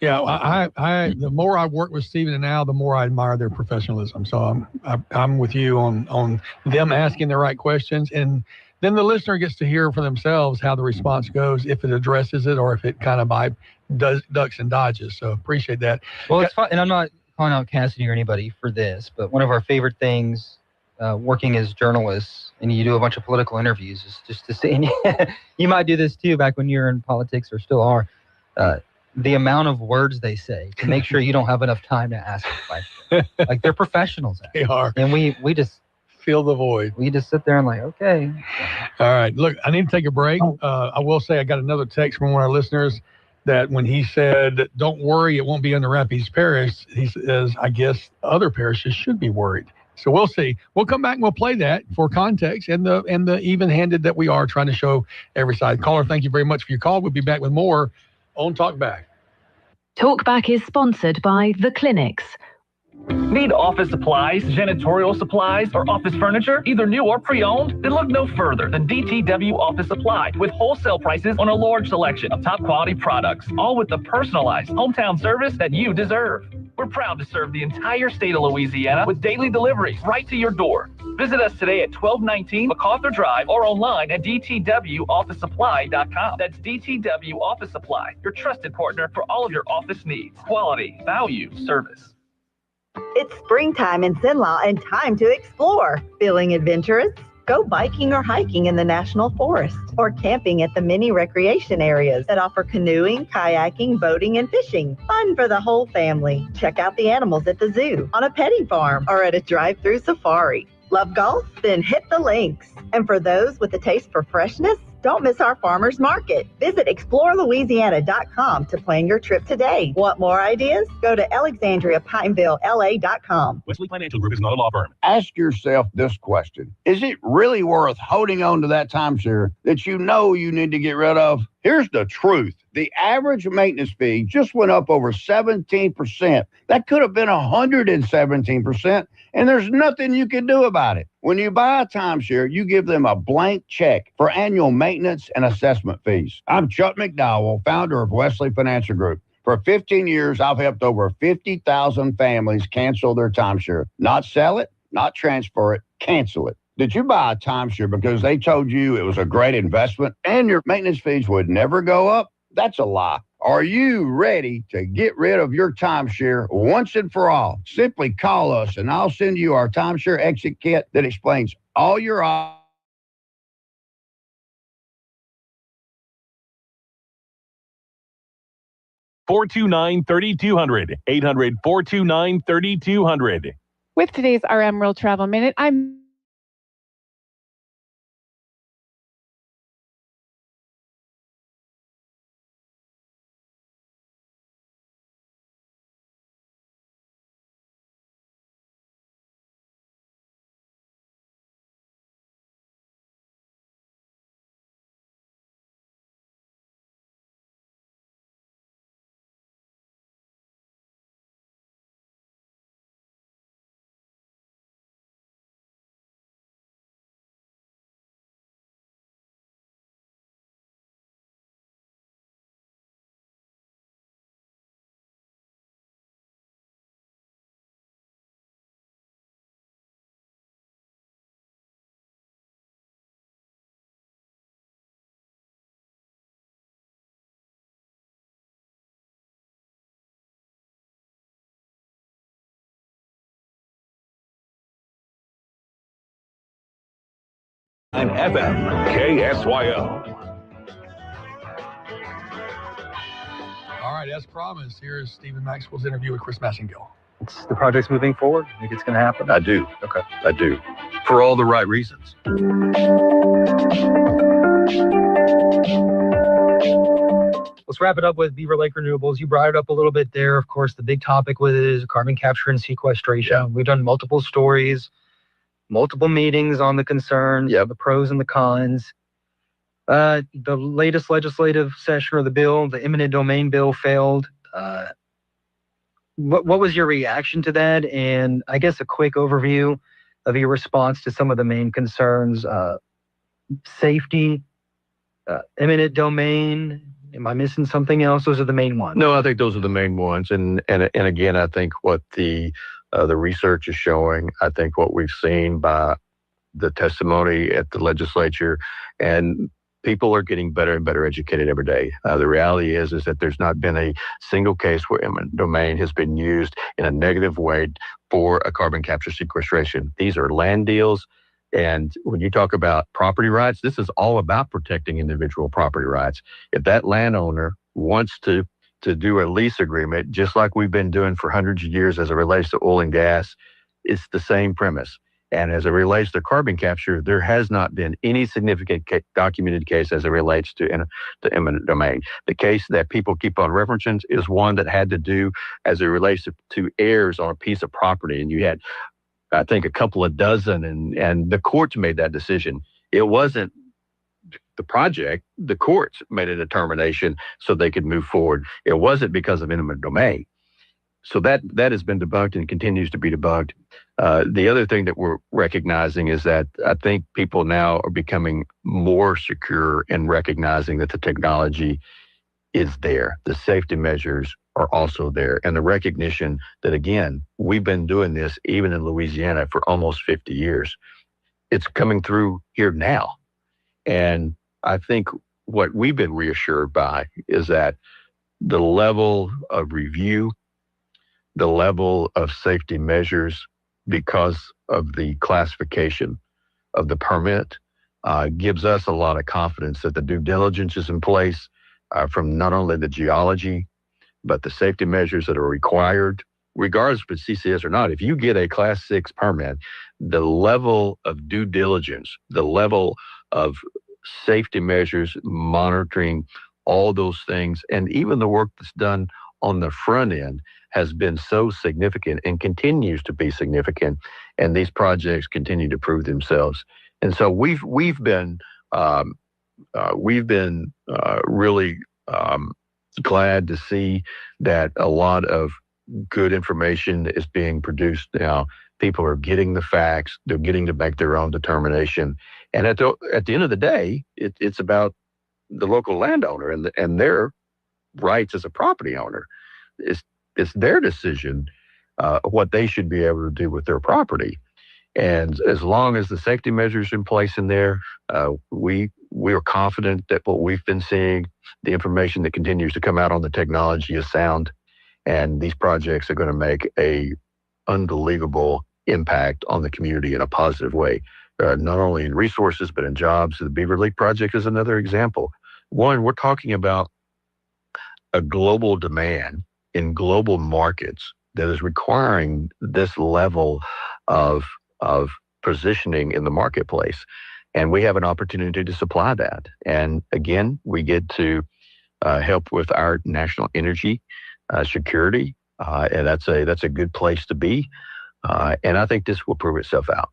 Yeah, I the more I work with Stephen and Al, the more I admire their professionalism. So I'm with you on them asking the right questions, and then the listener gets to hear for themselves how the response goes, if it addresses it or if it kind of does ducks and dodges. So appreciate that. Well, it's fun, and I'm not calling out Cassidy or anybody for this, but one of our favorite things working as journalists, and you do a bunch of political interviews, is just to say, and you might do this too back when you were in politics or still are, the amount of words they say to make sure you don't have enough time to ask a question. They're professionals. They are. And we just fill the void. We just sit there and okay. All right. Look, I need to take a break. I will say I got another text from one of our listeners that when he said, don't worry, it won't be under Rapides Parish, he says, I guess other parishes should be worried. So we'll see. We'll come back and we'll play that for context and the even-handed that we are, trying to show every side. Caller, thank you very much for your call. We'll be back with more on Talkback. Talkback is sponsored by The Clinics. Need office supplies, janitorial supplies, or office furniture, either new or pre-owned? Then look no further than DTW Office Supply, with wholesale prices on a large selection of top quality products, all with the personalized hometown service that you deserve. We're proud to serve the entire state of Louisiana with daily deliveries right to your door. Visit us today at 1219 MacArthur Drive or online at dtwofficesupply.com. That's DTW Office Supply, your trusted partner for all of your office needs. Quality, value, service. It's springtime in Cenla and time to explore. Feeling adventurous? Go biking or hiking in the National Forest or camping at the mini recreation areas that offer canoeing, kayaking, boating, and fishing. Fun for the whole family. Check out the animals at the zoo, on a petting farm, or at a drive-through safari. Love golf? Then hit the links. And for those with a taste for freshness, don't miss our farmers market. Visit explorelouisiana.com to plan your trip today. Want more ideas? Go to alexandriapinevillela.com. Wesley Financial Group is not a law firm. Ask yourself this question. Is it really worth holding on to that timeshare that you know you need to get rid of? Here's the truth. The average maintenance fee just went up over 17%. That could have been 117%, and there's nothing you can do about it. When you buy a timeshare, you give them a blank check for annual maintenance and assessment fees. I'm Chuck McDowell, founder of Wesley Financial Group. For 15 years, I've helped over 50,000 families cancel their timeshare. Not sell it, not transfer it, cancel it. Did you buy a timeshare because they told you it was a great investment and your maintenance fees would never go up? That's a lie. Are you ready to get rid of your timeshare once and for all? Simply call us and I'll send you our timeshare exit kit that explains all your options. 429-3200. 800-429-3200. With today's RM World Travel Minute, I'm FM, KSYO. All right, as promised, here's Stephen Maxwell's interview with Chris Massengill. The project's moving forward. You think it's going to happen? I do. Okay. I do. For all the right reasons. Let's wrap it up with Beaver Lake Renewables. You brought it up a little bit there. Of course, the big topic with it is carbon capture and sequestration. Yeah. We've done multiple stories, multiple meetings on the concerns, the pros and the cons. The latest legislative session of the bill, the eminent domain bill, failed. What was your reaction to that? And I guess a quick overview of your response to some of the main concerns. Safety, eminent domain. Am I missing something else? Those are the main ones. No, I think those are the main ones. And again, I think what the research is showing, I think what we've seen by the testimony at the legislature, and people are getting better and better educated every day. The reality is that there's not been a single case where eminent domain has been used in a negative way for a carbon capture sequestration. These are land deals. And when you talk about property rights, this is all about protecting individual property rights. If that landowner wants to do a lease agreement, just like we've been doing for hundreds of years as it relates to oil and gas, it's the same premise. And as it relates to carbon capture, there has not been any significant documented case as it relates to eminent domain. The case that people keep on referencing is one that had to do as it relates to heirs on a piece of property. And you had, I think, a couple of dozen, and the courts made that decision. It wasn't the project. The courts made a determination so they could move forward. It wasn't because of eminent domain. So that has been debunked and continues to be debunked. The other thing that we're recognizing is that I think people now are becoming more secure in recognizing that the technology is there. The safety measures are also there. And the recognition that, again, we've been doing this even in Louisiana for almost 50 years. It's coming through here now. And I think what we've been reassured by is that the level of review, the level of safety measures, because of the classification of the permit, gives us a lot of confidence that the due diligence is in place from not only the geology, but the safety measures that are required, regardless if it's CCS or not. If you get a Class 6 permit, the level of due diligence, the level of safety measures, monitoring, all those things, and even the work that's done on the front end has been so significant and continues to be significant. And these projects continue to prove themselves. And so we've been really glad to see that a lot of good information is being produced now. People are getting the facts. They're getting to make their own determination. And at the end of the day, it's about the local landowner and their rights as a property owner. It's their decision what they should be able to do with their property. And as long as the safety measures in place in there, we are confident that what we've been seeing, the information that continues to come out on the technology is sound. And these projects are going to make a unbelievable impact on the community in a positive way, not only in resources, but in jobs. The Beaver Lake project is another example. One, we're talking about a global demand in global markets that is requiring this level of positioning in the marketplace. And we have an opportunity to supply that. And again, we get to help with our national energy security, and that's a good place to be. And I think this will prove itself out.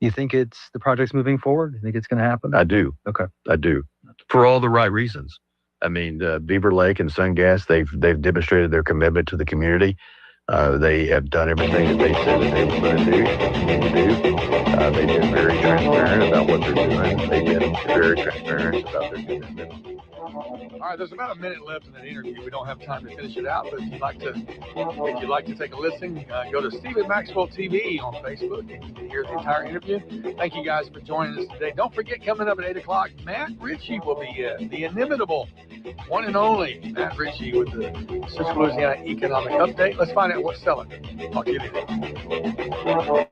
You think the project's moving forward? You think it's going to happen? I do. Okay. I do, for all the right reasons. I mean, Beaver Lake and SunGas, they've demonstrated their commitment to the community. They have done everything that they said that they were going to do. They've been very transparent about what they're doing. They've been very transparent about their commitment. All right, there's about a minute left in that interview. We don't have time to finish it out, but if you'd like to take a listen, go to Stephen Maxwell TV on Facebook, and you can hear the entire interview. Thank you guys for joining us today. Don't forget, coming up at 8 o'clock, Matt Ritchie will be the inimitable, one and only Matt Ritchie with the Central Louisiana Economic Update. Let's find out what's selling. Talk to you later.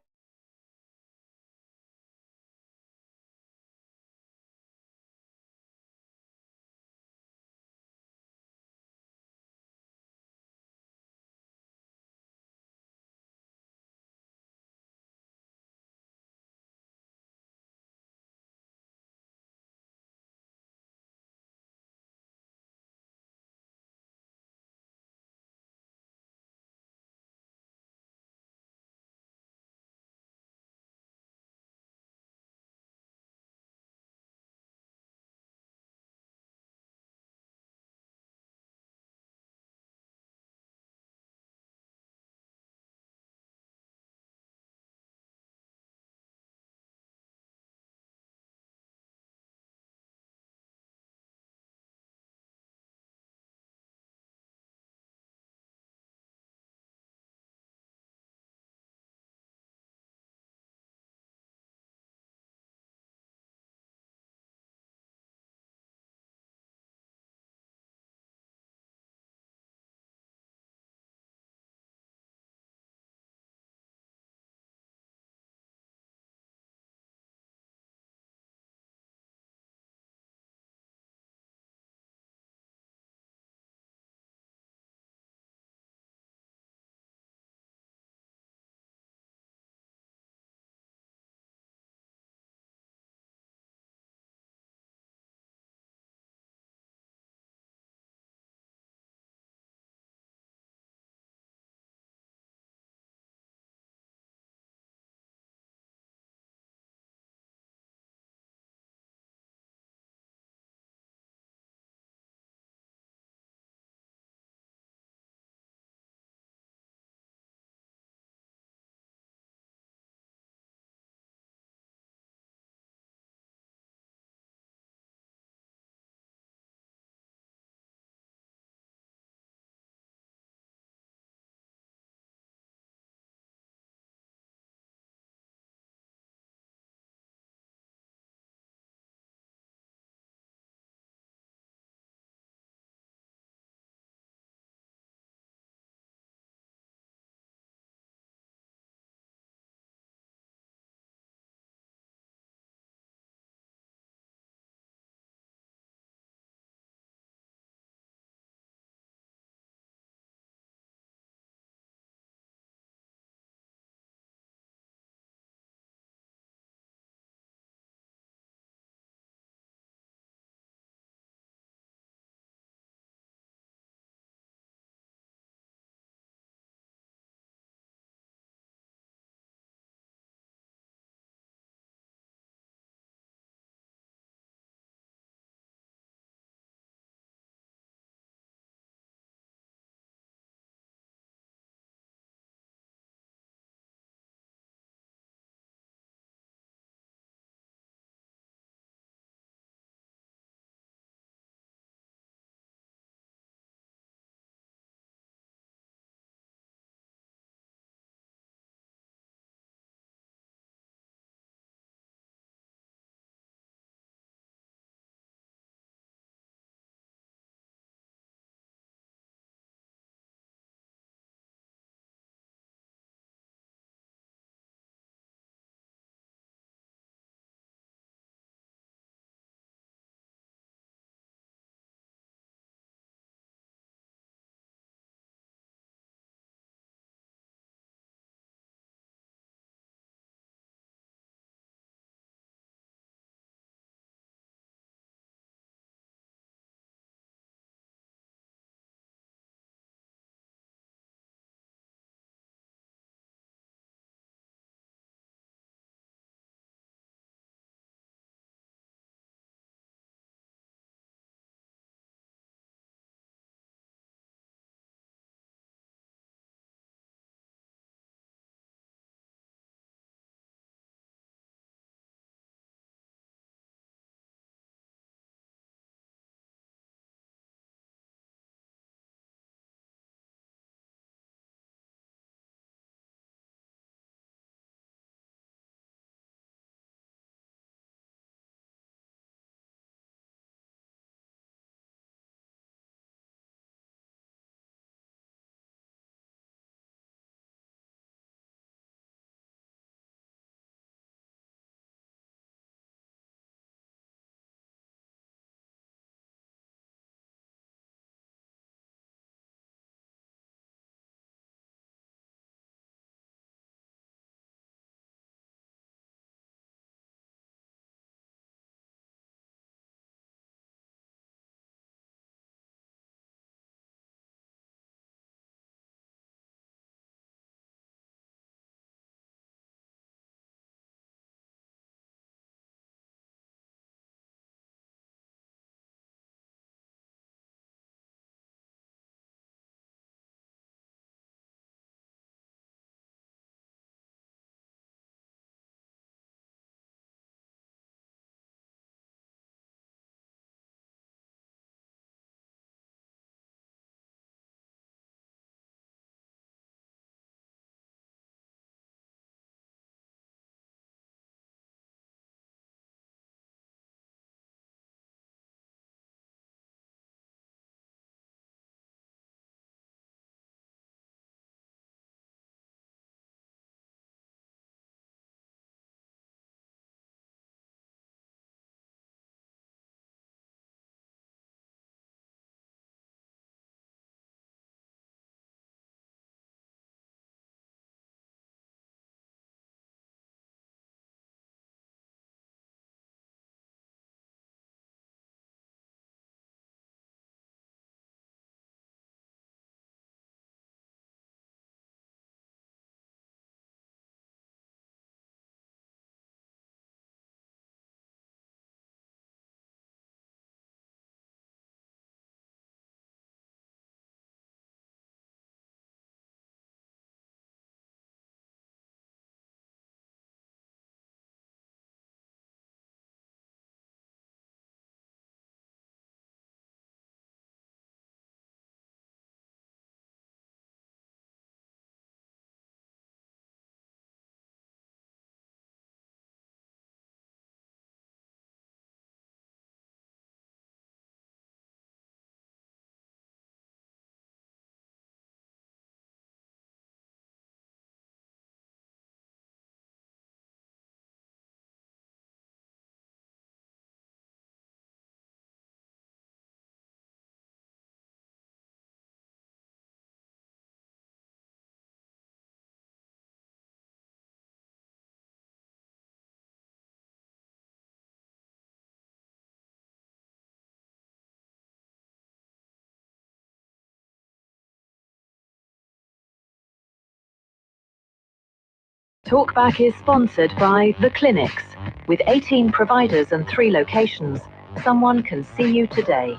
Talkback is sponsored by The Clinics. With 18 providers and 3 locations, someone can see you today.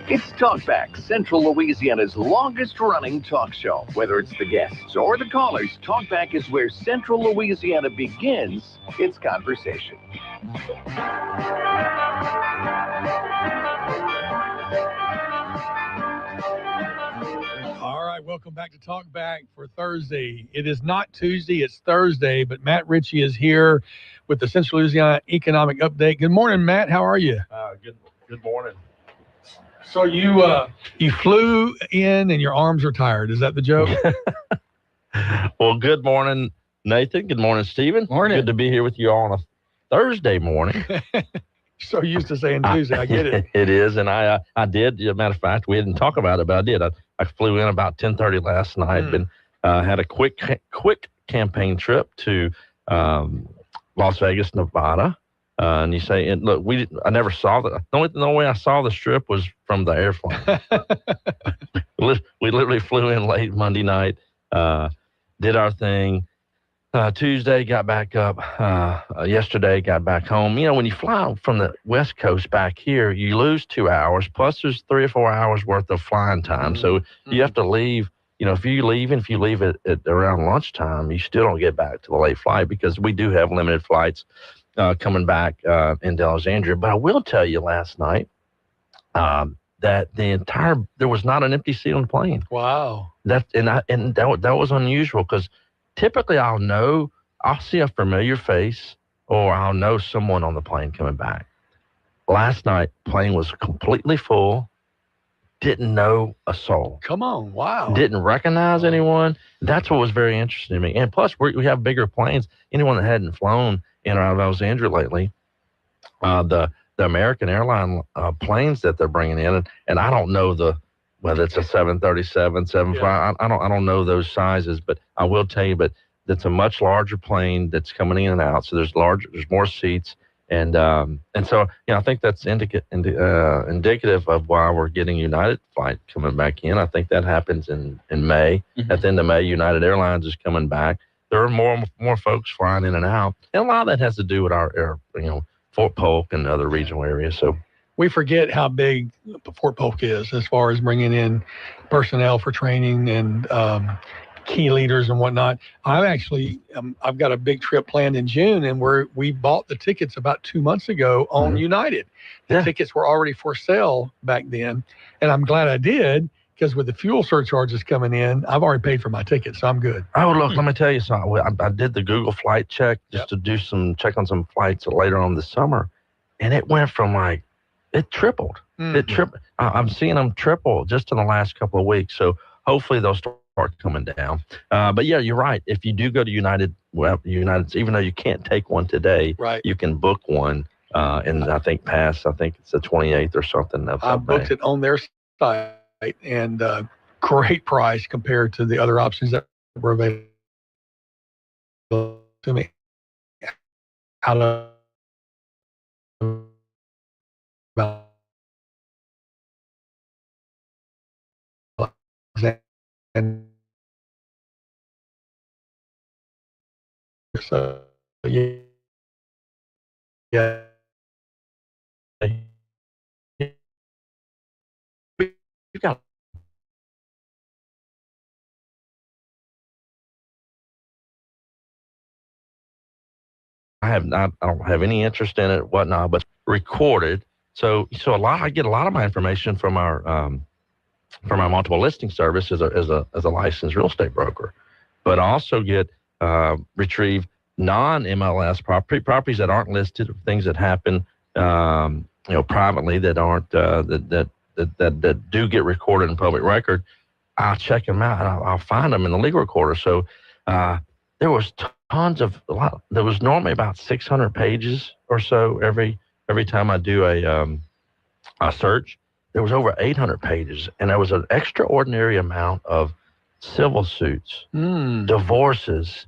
It's Talkback, Central Louisiana's longest-running talk show. Whether it's the guests or the callers, Talkback is where Central Louisiana begins its conversation. All right, welcome back to Talkback for Thursday. It is not Tuesday, it's Thursday, but Matt Ritchie is here with the Central Louisiana Economic Update. Good morning, Matt. How are you? Good morning. So you flew in and your arms are tired. Is that the joke? Well, good morning, Nathan. Good morning, Stephen. Morning. Good to be here with you all on a Thursday morning. So used to saying Tuesday. I get it. It is, and I did. As a matter of fact, we didn't talk about it, but I did. I flew in about 10:30 last night and had a quick campaign trip to Las Vegas, Nevada. And you say, and look, I never saw that. The only way I saw the strip was from the airplane. We literally flew in late Monday night, did our thing. Tuesday, got back up. Yesterday, got back home. You know, when you fly from the West Coast back here, you lose 2 hours. Plus, there's 3 or 4 hours worth of flying time. So you have to leave. You know, if you leave at around lunchtime, you still don't get back to the late flight because we do have limited flights coming back into Alexandria. But I will tell you, last night that there was not an empty seat on the plane. Wow. That was unusual because typically I'll see a familiar face or I'll know someone on the plane coming back. Last night, plane was completely full. Didn't know a soul. Come on, wow. Didn't recognize anyone. That's what was very interesting to me. And plus, we have bigger planes. Anyone that hadn't flown in or out of Alexandria lately, the American airline planes that they're bringing in, and I don't know whether it's a 737, 75. I don't know those sizes, but I will tell you, but it's a much larger plane that's coming in and out. So there's more seats. And so, I think that's indicative of why we're getting United flight coming back in. I think that happens in May. Mm-hmm. At the end of May, United Airlines is coming back. There are more folks flying in and out. And a lot of that has to do with our Fort Polk and other regional areas. So we forget how big Fort Polk is as far as bringing in personnel for training and key leaders and whatnot. I've got a big trip planned in June, and we bought the tickets about 2 months ago on United. The tickets were already for sale back then, and I'm glad I did because with the fuel surcharges coming in, I've already paid for my ticket, so I'm good. Oh, look, let me tell you something. I did the Google flight check just to do check on some flights later on this summer, and it went from it tripled. Mm-hmm. It tripled. I'm seeing them triple just in the last couple of weeks, so hopefully they'll start coming down. But yeah, you're right. If you do go to United, even though you can't take one today, you can book one. And I think it's the 28th or something. I booked it on their site, and great price compared to the other options that were available to me. Out of and so yeah. You got I don't have any interest in it, whatnot, but recorded. So I get a lot of my information from our multiple listing service as a licensed real estate broker, but I also get retrieve non-MLS properties that aren't listed, things that happen privately that aren't that do get recorded in public record. I'll check them out. I'll find them in the legal recorder. So there was there was normally about 600 pages or so every time I do a search. There was over 800 pages, and there was an extraordinary amount of civil suits, divorces,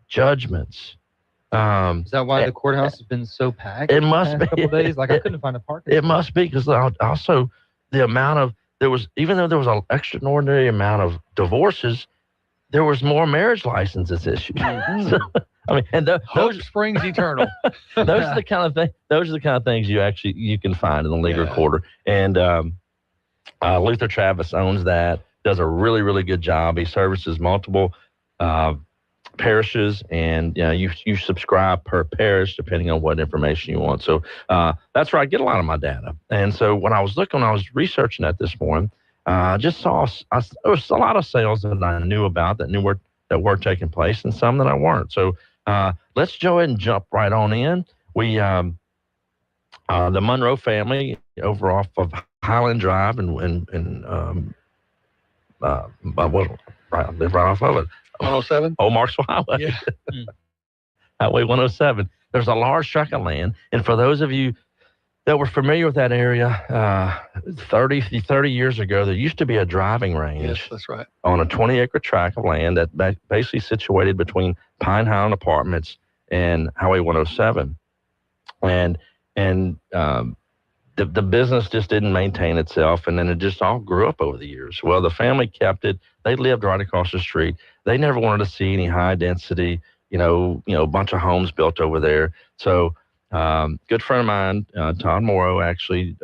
judgments. Is that why the courthouse has been so packed? It must be. Couple days, I couldn't find a parking. It must be because also the amount of even though there was an extraordinary amount of divorces, there was more marriage licenses issued. Mm-hmm. So, I mean, and Hope springs eternal. those are the kind of those are the kind of things you can find in the league recorder. And Luther Travis owns that, does a really, really good job. He services multiple parishes, and you subscribe per parish depending on what information you want. So that's where I get a lot of my data. And so when I was researching that this morning, I just saw there was a lot of sales that I knew about that were taking place, and some that I weren't. So let's go ahead and jump right on in. We the Monroe family over off of Highland Drive and live right off of it. 107? Old Marksville Highway. Yeah. Highway 107. There's a large tract of land. And for those of you that were familiar with that area, 30 years ago, there used to be a driving range. Yes, that's right. On a 20-acre tract of land that basically situated between Pine Highland Apartments and Highway 107. And the business just didn't maintain itself, and then it just all grew up over the years. Well, the family kept it. They lived right across the street. They never wanted to see any high density, a bunch of homes built over there. So, good friend of mine, Todd Morrow, actually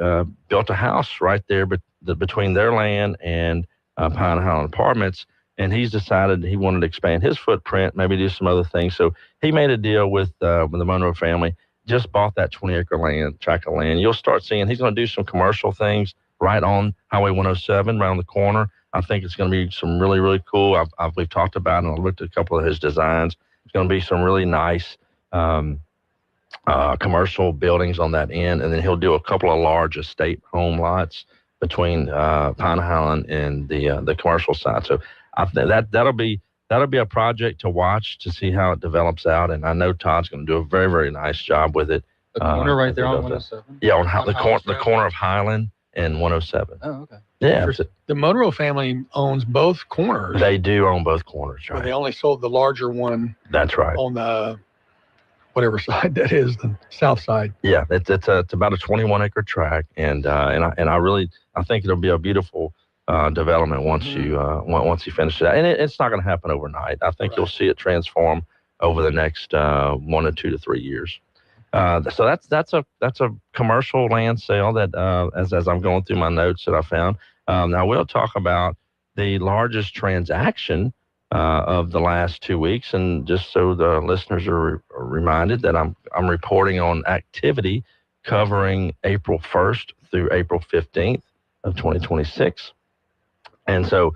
built a house right there between their land and Pine Highland Apartments, and he's decided he wanted to expand his footprint, maybe do some other things. So he made a deal with the Monroe family. Just bought that 20-acre tract of land. You'll start seeing he's going to do some commercial things right on Highway 107, right on the corner. I think it's going to be some really, really cool. We've talked about it, and I looked at a couple of his designs. It's going to be some really nice commercial buildings on that end, and then he'll do a couple of large estate home lots between Pine Highland and the commercial side. So I think that'll be a project to watch to see how it develops out, and I know Todd's going to do a very, very nice job with it. The corner right there on 107? Yeah, the corner of Highland and 107. Oh, okay. Yeah. The Monroe family owns both corners. They do own both corners, right? But they only sold the larger one. That's right. On the whatever side that is, the south side. Yeah, it's about a 21-acre tract, and I think it'll be a beautiful development once you finish it. And it's not going to happen overnight. I think you'll see it transform over the next 1 to 2 to 3 years. So that's a commercial land sale that as I'm going through my notes that I found. Now we'll talk about the largest transaction of the last 2 weeks, and just so the listeners are reminded that I'm reporting on activity covering April 1st through April 15th of 2026. And so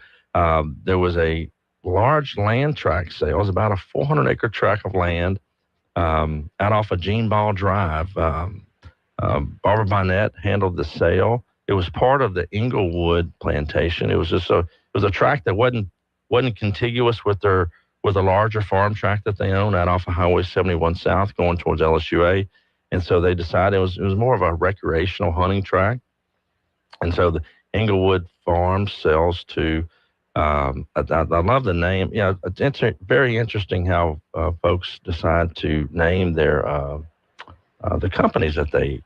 there was a large land tract sale. It was about a 400-acre tract of land out off of Gene Ball Drive. Barbara Bonnet handled the sale. It was part of the Inglewood plantation. It was a tract that wasn't contiguous with a larger farm tract that they own out off of Highway 71 South going towards LSUA. And so they decided it was more of a recreational hunting tract. And so the Inglewood Farm sells to, I love the name. Yeah, it's very interesting how folks decide to name their the companies that they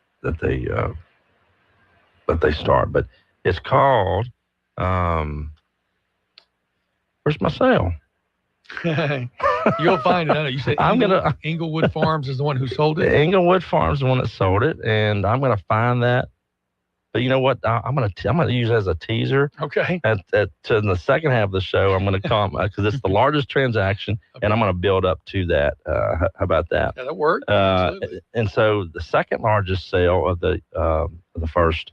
start. But it's called. Where's my sale? You'll find it. I know. You said Inglewood Farms is the one who sold it. Inglewood Farms is the one that sold it, and I'm going to find that. But you know what? I'm gonna use it as a teaser. Okay. To the second half of the show, I'm gonna come because it's the largest transaction, and I'm gonna build up to that. How about that? Yeah, that worked. And so the second largest sale of the first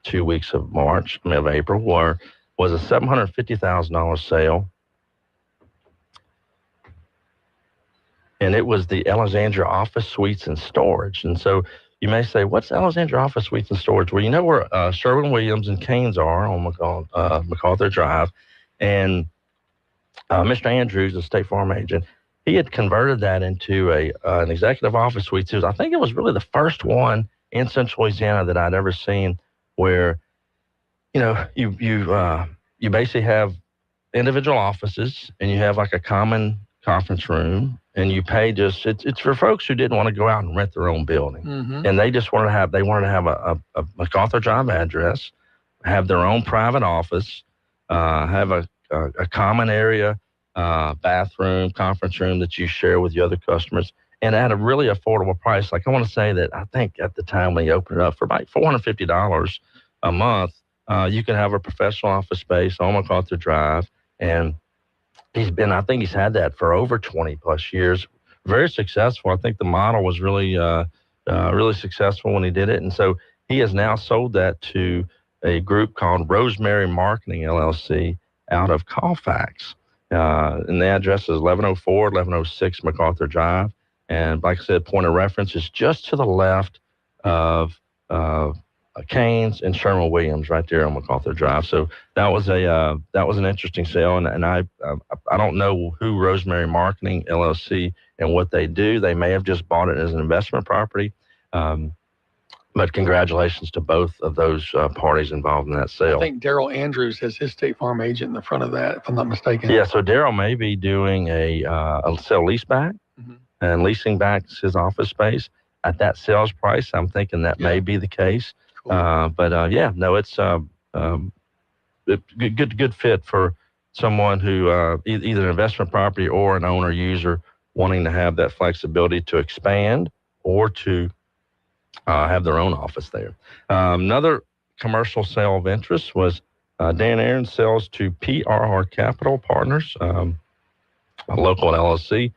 2 weeks of April was a $750,000 sale, and it was the Alexandria Office Suites and Storage. And so you may say, what's Alexandria Office Suites and Storage? Well, you know where Sherwin-Williams and Canes are on MacArthur Drive. And Mr. Andrews, the State Farm agent, he had converted that into an executive office suite. I think it was really the first one in Central Louisiana that I'd ever seen where, you basically have individual offices and you have like a common conference room, and you pay it's for folks who didn't want to go out and rent their own building. Mm-hmm. And they just wanted to have a MacArthur Drive address, have their own private office, have a common area bathroom, conference room that you share with your other customers, and at a really affordable price. Like I want to say that I think at the time when you opened it up for about $450 a month, you can have a professional office space on MacArthur Drive, and I think he's had that for over 20 plus years. Very successful. I think the model was really, really successful when he did it. And so he has now sold that to a group called Rosemary Marketing LLC out of Colfax. And the address is 1104, 1106 MacArthur Drive. And like I said, point of reference is just to the left of Canes and Sherman-Williams right there on MacArthur Drive. So that was an interesting sale, and I don't know who Rosemary Marketing LLC and what they do. They may have just bought it as an investment property, but congratulations to both of those parties involved in that sale. I think Daryl Andrews has his State Farm agent in the front of that, if I'm not mistaken. Yeah, so Daryl may be doing a sale leaseback and leasing back his office space at that sales price. I'm thinking that may be the case. Cool. It's good fit for someone who either an investment property or an owner user wanting to have that flexibility to expand or to have their own office there. Another commercial sale of interest was Dan Aaron sells to PRR Capital Partners, a local LLC,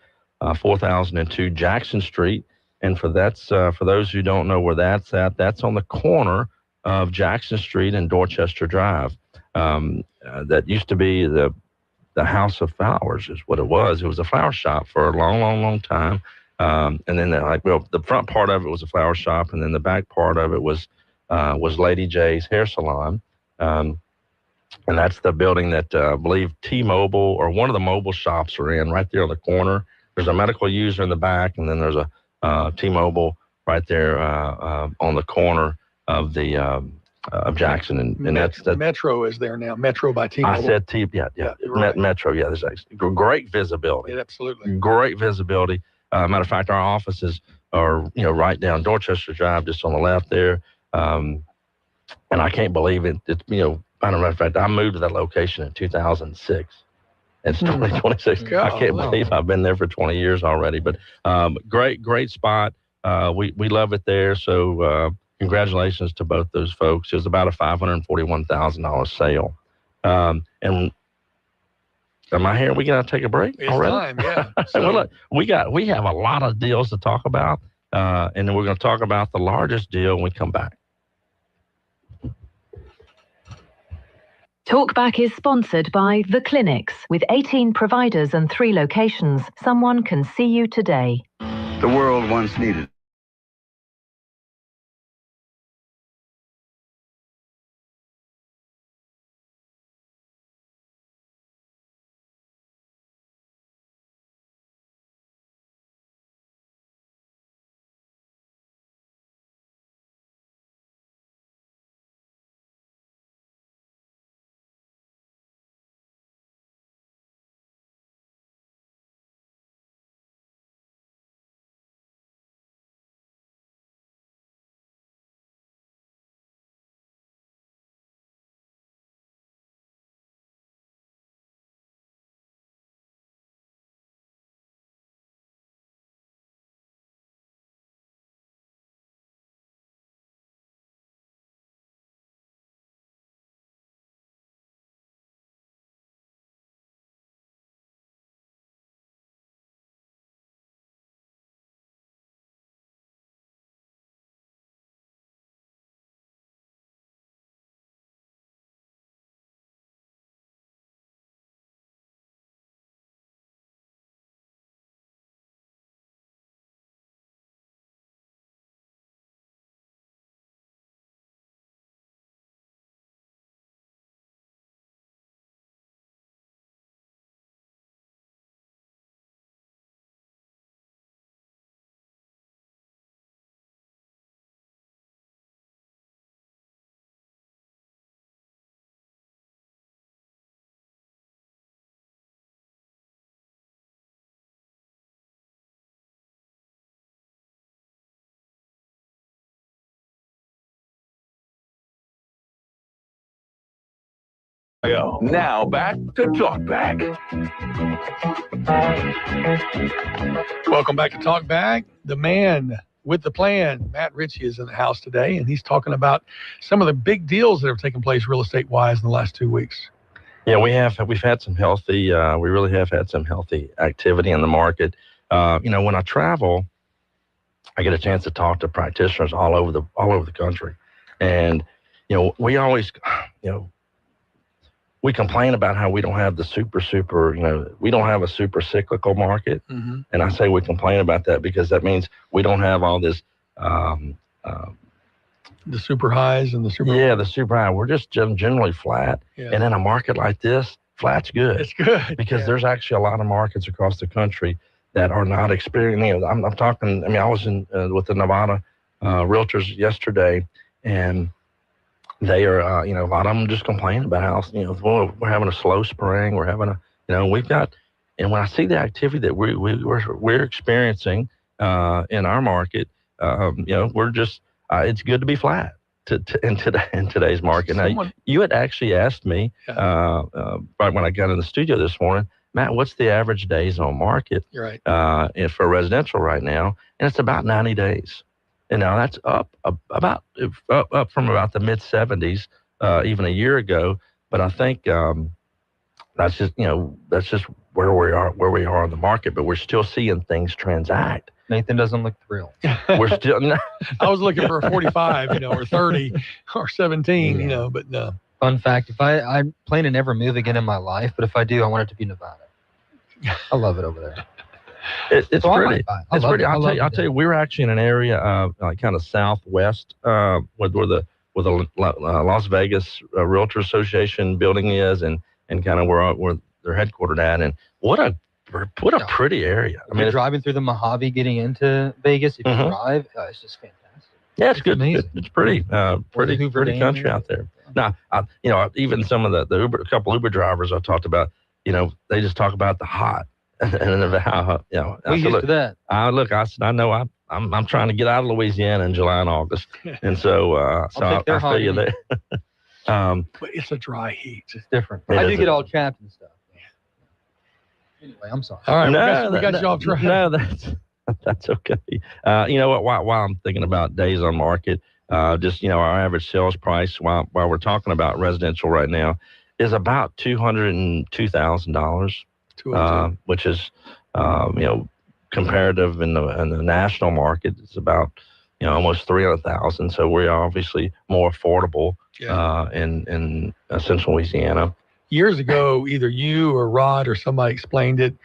4002 Jackson Street. And for those who don't know where that's at, that's on the corner of Jackson Street and Dorchester Drive. That used to be the House of Flowers is what it was. It was a flower shop for a long time. And then the front part of it was a flower shop, and then the back part of it was Lady J's hair salon. And that's the building that I believe T-Mobile or one of the mobile shops are in right there on the corner. There's a medical user in the back, and then there's a T-Mobile right there on the corner of the of Jackson, and that's Metro is there now. Metro by T-Mobile. I said Right. Metro. Yeah, there's great visibility. Yeah, absolutely. Great visibility. Matter of fact, our offices are right down Dorchester Drive, just on the left there. And I can't believe it. It's matter of fact, I moved to that location in 2006. It's 2026. I can't believe I've been there for 20 years already. But great spot. We love it there. So congratulations to both those folks. It was about a $541,000 sale. And am I here? We got to take a break already? Time, yeah. Well, look, we have a lot of deals to talk about, and then we're going to talk about the largest deal when we come back. Talkback is sponsored by The Clinics. With 18 providers and 3 locations, someone can see you today. The world once needed Now back to Talkback. Welcome back to Talkback. The man with the plan, Matt Ritchie, is in the house today, and he's talking about some of the big deals that have taken place real estate-wise in the last 2 weeks. Yeah, we've had some healthy, we really have had some healthy activity in the market. When I travel, I get a chance to talk to practitioners all over the country. And, we always, we complain about how we don't have the we don't have a super cyclical market. Mm-hmm. And I say we complain about that because that means we don't have all this, the super highs and the super. Yeah, the super high. We're just generally flat. Yeah. And in a market like this, flat's good. It's good. Because there's actually a lot of markets across the country that are not experiencing. I'm talking, I was in with the Nevada realtors yesterday, and they are, a lot of them just complaining about how, we're having a slow spring. We're having we've got, and when I see the activity that we're experiencing in our market, we're just, it's good to be flat in today's market. Now, you had actually asked me right when I got in the studio this morning, Matt, what's the average days on market for residential right now? And it's about 90 days. And now that's up from about the mid 70s even a year ago. But I think that's just where we are in the market. But we're still seeing things transact. Nathan doesn't look thrilled. We're still. I was looking for a 45, or 30, or 17, but no. Fun fact: I plan to never move again in my life, but if I do, I want it to be Nevada. I love it over there. It's So pretty. It's pretty. I'll tell you, we were actually in an area like kind of southwest where the Las Vegas Realtor Association building is, and kind of where they're headquartered at, and what a pretty area. I mean, driving through the Mojave, getting into Vegas, if you drive, it's just fantastic. Yeah, it's good. Amazing. It's pretty country out there. Now, even some of the Uber, a couple Uber drivers I talked about, they just talk about the hot and how, We used to that. I said, I know I'm trying to get out of Louisiana in July and August, and so I feel you there. But it's a dry heat. It's different. I do get all chapped and stuff. Anyway, I'm sorry. All right, we got you off track. No, that's okay. You know what? While I'm thinking about days on market, just our average sales price while we're talking about residential right now is about $202,000, which is comparative in the national market. It's about almost $300,000. So we're obviously more affordable in Central Louisiana. Years ago, either you or Rod or somebody explained it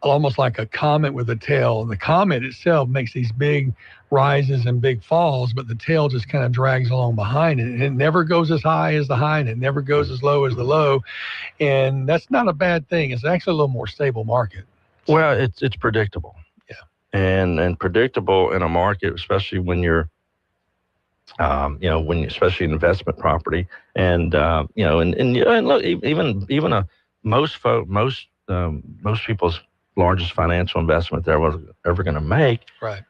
almost like a comet with a tail. And the comet itself makes these big rises and big falls, but the tail just kind of drags along behind it. And it never goes as high as the high, and it never goes as low as the low. And that's not a bad thing. It's actually a little more stable market. Well, it's predictable. Yeah. And predictable in a market, especially when you're especially investment property, and look, even most people's largest financial investment they're ever going to make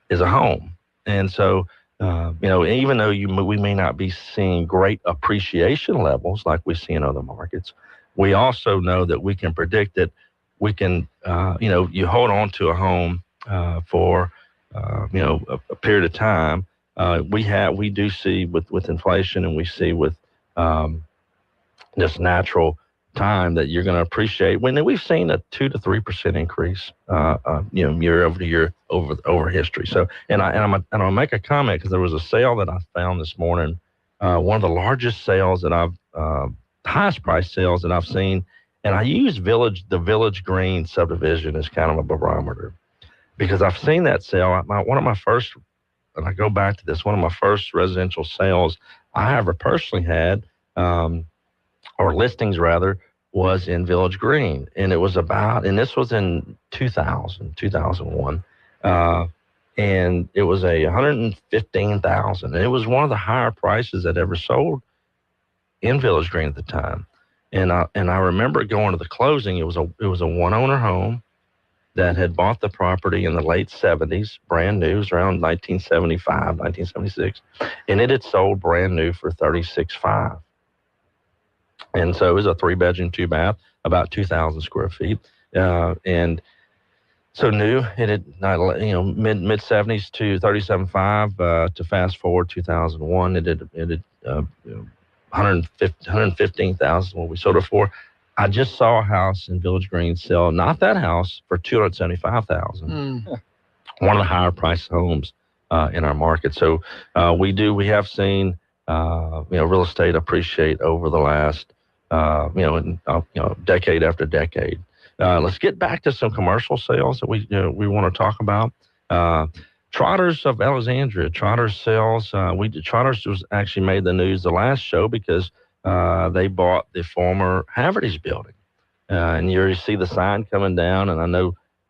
is a home. And so, even though we may not be seeing great appreciation levels like we see in other markets, we also know that we can predict that we can, you hold on to a home for a period of time. We do see with inflation, and we see with just natural time that you're going to appreciate. When we've seen a 2 to 3% increase, year over year over history. So, and I'll make a comment because there was a sale that I found this morning, one of the largest sales that highest price sales that I've seen, and I use the Village Green subdivision as kind of a barometer because I've seen that sale. One of my first. And I go back to this, one of my first residential sales I ever personally had, or listings rather, was in Village Green. And it was and this was in 2001. And it was $115,000. And it was one of the higher prices that ever sold in Village Green at the time. And I remember going to the closing. It was a one owner home that had bought the property in the late 70s, brand new. It was around 1975, 1976, and it had sold brand new for $36,500. And so it was a 3-bedroom, 2-bath, about 2,000 square feet. And so new, it had, mid 70s to 37.5. To fast forward 2001, it had 115,000 when we sold it for. I just saw a house in Village Green sell, not that house, for 275,000. One of the higher priced homes in our market. So we have seen real estate appreciate over the last decade after decade. Let's get back to some commercial sales that we want to talk about. Trotters of Alexandria. Trotters sales. Trotters was actually made the news the last show because they bought the former Haverty's building, and you already see the sign coming down. And I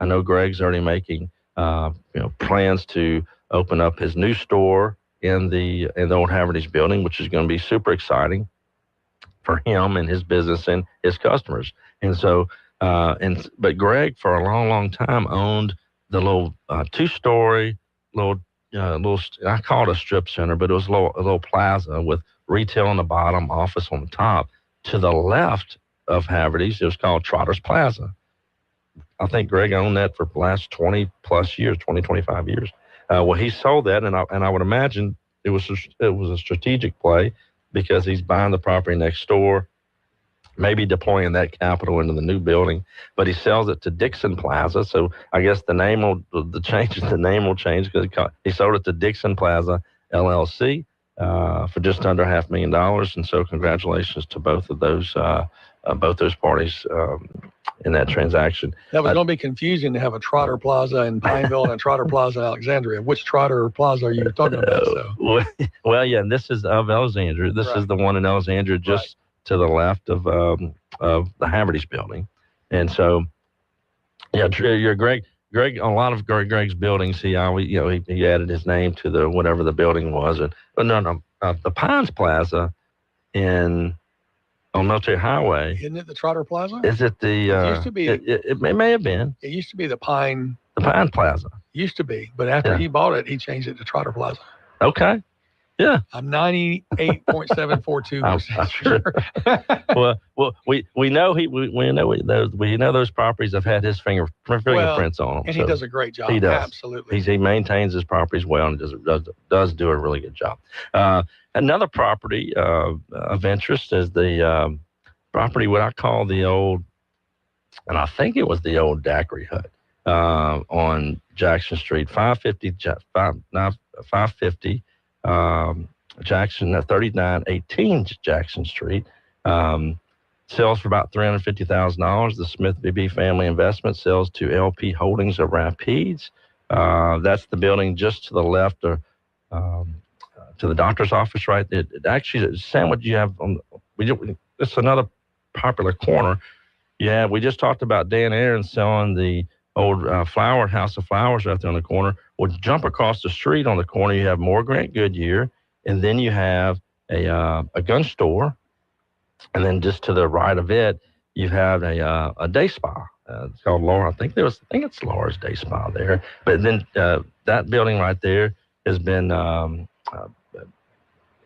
know Greg's already making plans to open up his new store in the old Haverty's building, which is going to be super exciting for him and his business and his customers. And so, but Greg for a long time owned the little 2-story little I call it a strip center, but it was a little plaza with retail on the bottom, office on the top. To the left of Haverty's, it was called Trotters Plaza. I think Greg owned that for the last 20 plus years, 20, 25 years. Well, he sold that, and I would imagine it was a strategic play because he's buying the property next door, maybe deploying that capital into the new building, but he sells it to Dixon Plaza. So I guess the name will change because he sold it to Dixon Plaza LLC for just under $500,000. And so congratulations to both those parties in that transaction. That was going to be confusing to have a Trotter Plaza in Pineville and a Trotter Plaza in Alexandria. Which Trotter Plaza are you talking about? So? Well, yeah, this is of Alexandria. This is the one in Alexandria, just to the left of the Haverty's building. And so, yeah, you're Greg. A lot of Greg's buildings, he added his name to the whatever the building was. And the Pines Plaza on Military Highway. Isn't it the Trotter Plaza? Is it the? It used to be. It may have been. It used to be the Pine. The Pine Plaza. Used to be, but after he bought it, he changed it to Trotter Plaza. Okay. Yeah. I'm 98.742% sure. well, we know those properties have had his fingerprints on them. And he does a great job. He does. Absolutely. He maintains his properties well and does do a really good job. Another property of interest is the property what I call the old, and I think it was the old daiquiri hut on Jackson Street, 550 Jackson, 3918 Jackson Street. Sells for about $350,000. The Smith BB Family Investment sells to LP Holdings of Rapides. That's the building just to the left to the doctor's office, right? It actually, sandwich you have on. It's another popular corner. Yeah, we just talked about Dan Aaron selling the old House of Flowers right there on the corner. Well, jump across the street on the corner, you have Moore Grant Goodyear, and then you have a gun store, and then just to the right of it, you have a day spa. It's called Laura. I think it's Laura's Day Spa there. But then that building right there has been.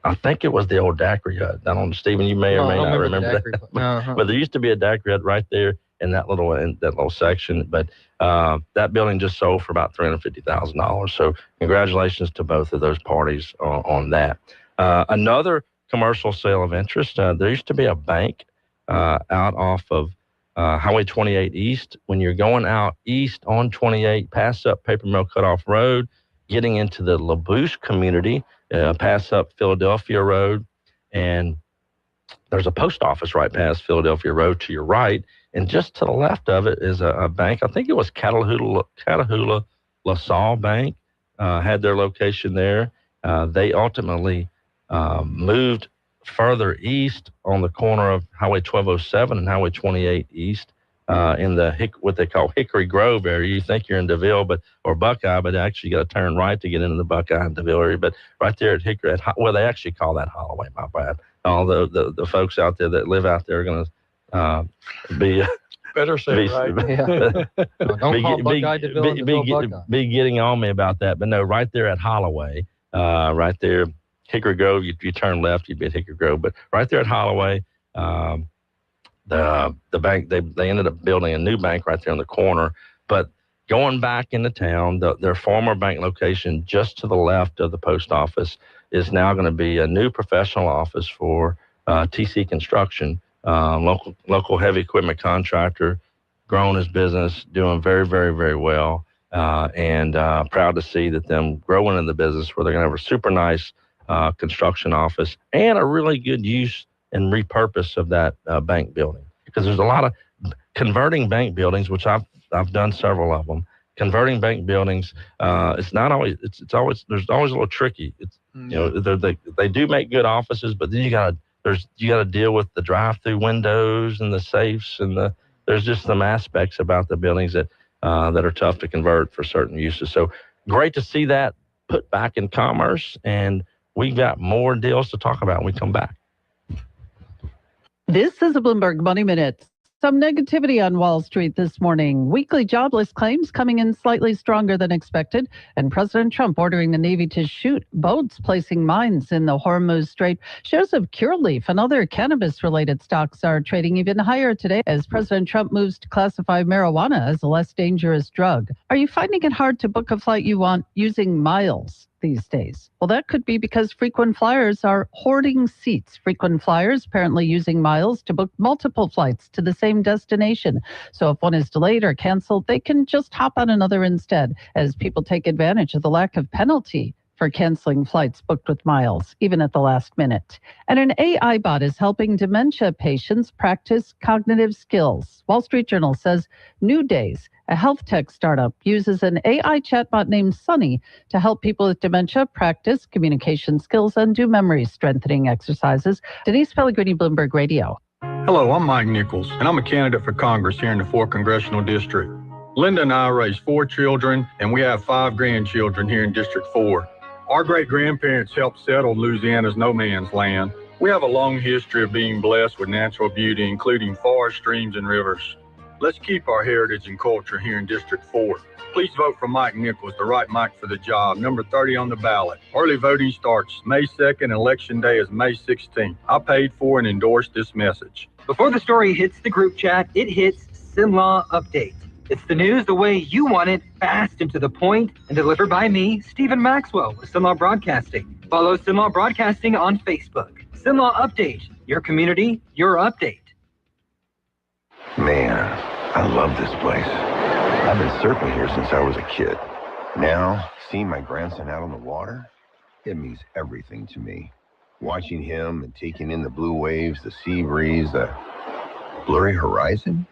I think it was the old daiquiri hut. I don't know, Stephen, you may or may not remember that. But there used to be a daiquiri hut right there in that little section. But that building just sold for about $350,000. So congratulations to both of those parties on that. Another commercial sale of interest. There used to be a bank out off of Highway 28 East. When you're going out east on 28, pass up Paper Mill Cutoff Road, getting into the LaBouche community, pass up Philadelphia Road, and there's a post office right past Philadelphia Road to your right, and just to the left of it is a bank. I think it was Catahoula LaSalle Bank had their location there. They ultimately moved further east on the corner of Highway 1207 and Highway 28 East in the what they call Hickory Grove area. You think you're in DeVille or Buckeye, but actually you got to turn right to get into the Buckeye and DeVille area. But right there at Hickory, they actually call that Holloway, my bad. All the folks out there that live out there are going to be... Better say it right. Don't call Buckeye DeVille be getting on me about that. But no, right there at Holloway, right there, Hickory Grove, you turn left, you'd be at Hickory Grove. But right there at Holloway, The bank, they ended up building a new bank right there on the corner. But going back into town, their former bank location just to the left of the post office is now going to be a new professional office for TC Construction, local heavy equipment contractor, grown his business, doing very, very, very well. And proud to see that them growing in the business where they're going to have a super nice construction office and a really good use and repurpose of that bank building. Because there's a lot of converting bank buildings, which I've done several of them. Converting bank buildings, it's not always, it's always, there's always a little tricky. It's, you know, they do make good offices, but then you gotta deal with the drive-through windows and the safes and there's just some aspects about the buildings that are tough to convert for certain uses. So great to see that put back in commerce, and we've got more deals to talk about when we come back. This is a Bloomberg Money Minute. Some negativity on Wall Street this morning. Weekly jobless claims coming in slightly stronger than expected, and President Trump ordering the Navy to shoot boats placing mines in the Hormuz Strait. Shares of Curaleaf and other cannabis-related stocks are trading even higher today as President Trump moves to classify marijuana as a less dangerous drug. Are you finding it hard to book a flight you want using miles these days? Well, that could be because frequent flyers are hoarding seats. Frequent flyers apparently using miles to book multiple flights to the same destination. So if one is delayed or canceled, they can just hop on another instead, as people take advantage of the lack of penalty for canceling flights booked with miles, even at the last minute. And an AI bot is helping dementia patients practice cognitive skills. Wall Street Journal says New Days, a health tech startup, uses an AI chatbot named Sunny to help people with dementia practice communication skills and do memory strengthening exercises. Denise Pellegrini, Bloomberg Radio. Hello, I'm Mike Nichols, and I'm a candidate for Congress here in the 4th Congressional District. Linda and I raised 4 children, and we have 5 grandchildren here in District 4. Our great-grandparents helped settle Louisiana's no man's land. We have a long history of being blessed with natural beauty, including forests, streams, and rivers. Let's keep our heritage and culture here in District 4. Please vote for Mike Nichols, the right Mike for the job, number 30 on the ballot. Early voting starts May 2nd, and Election Day is May 16th. I paid for and endorsed this message. Before the story hits the group chat, it hits SimLaw Update. It's the news the way you want it, fast and to the point, and delivered by me, Stephen Maxwell, with SimLaw Broadcasting. Follow SimLaw Broadcasting on Facebook. SimLaw Update, your community, your update. Man, I love this place. I've been surfing here since I was a kid. Now, seeing my grandson out on the water, it means everything to me. Watching him and taking in the blue waves, the sea breeze, the blurry horizon.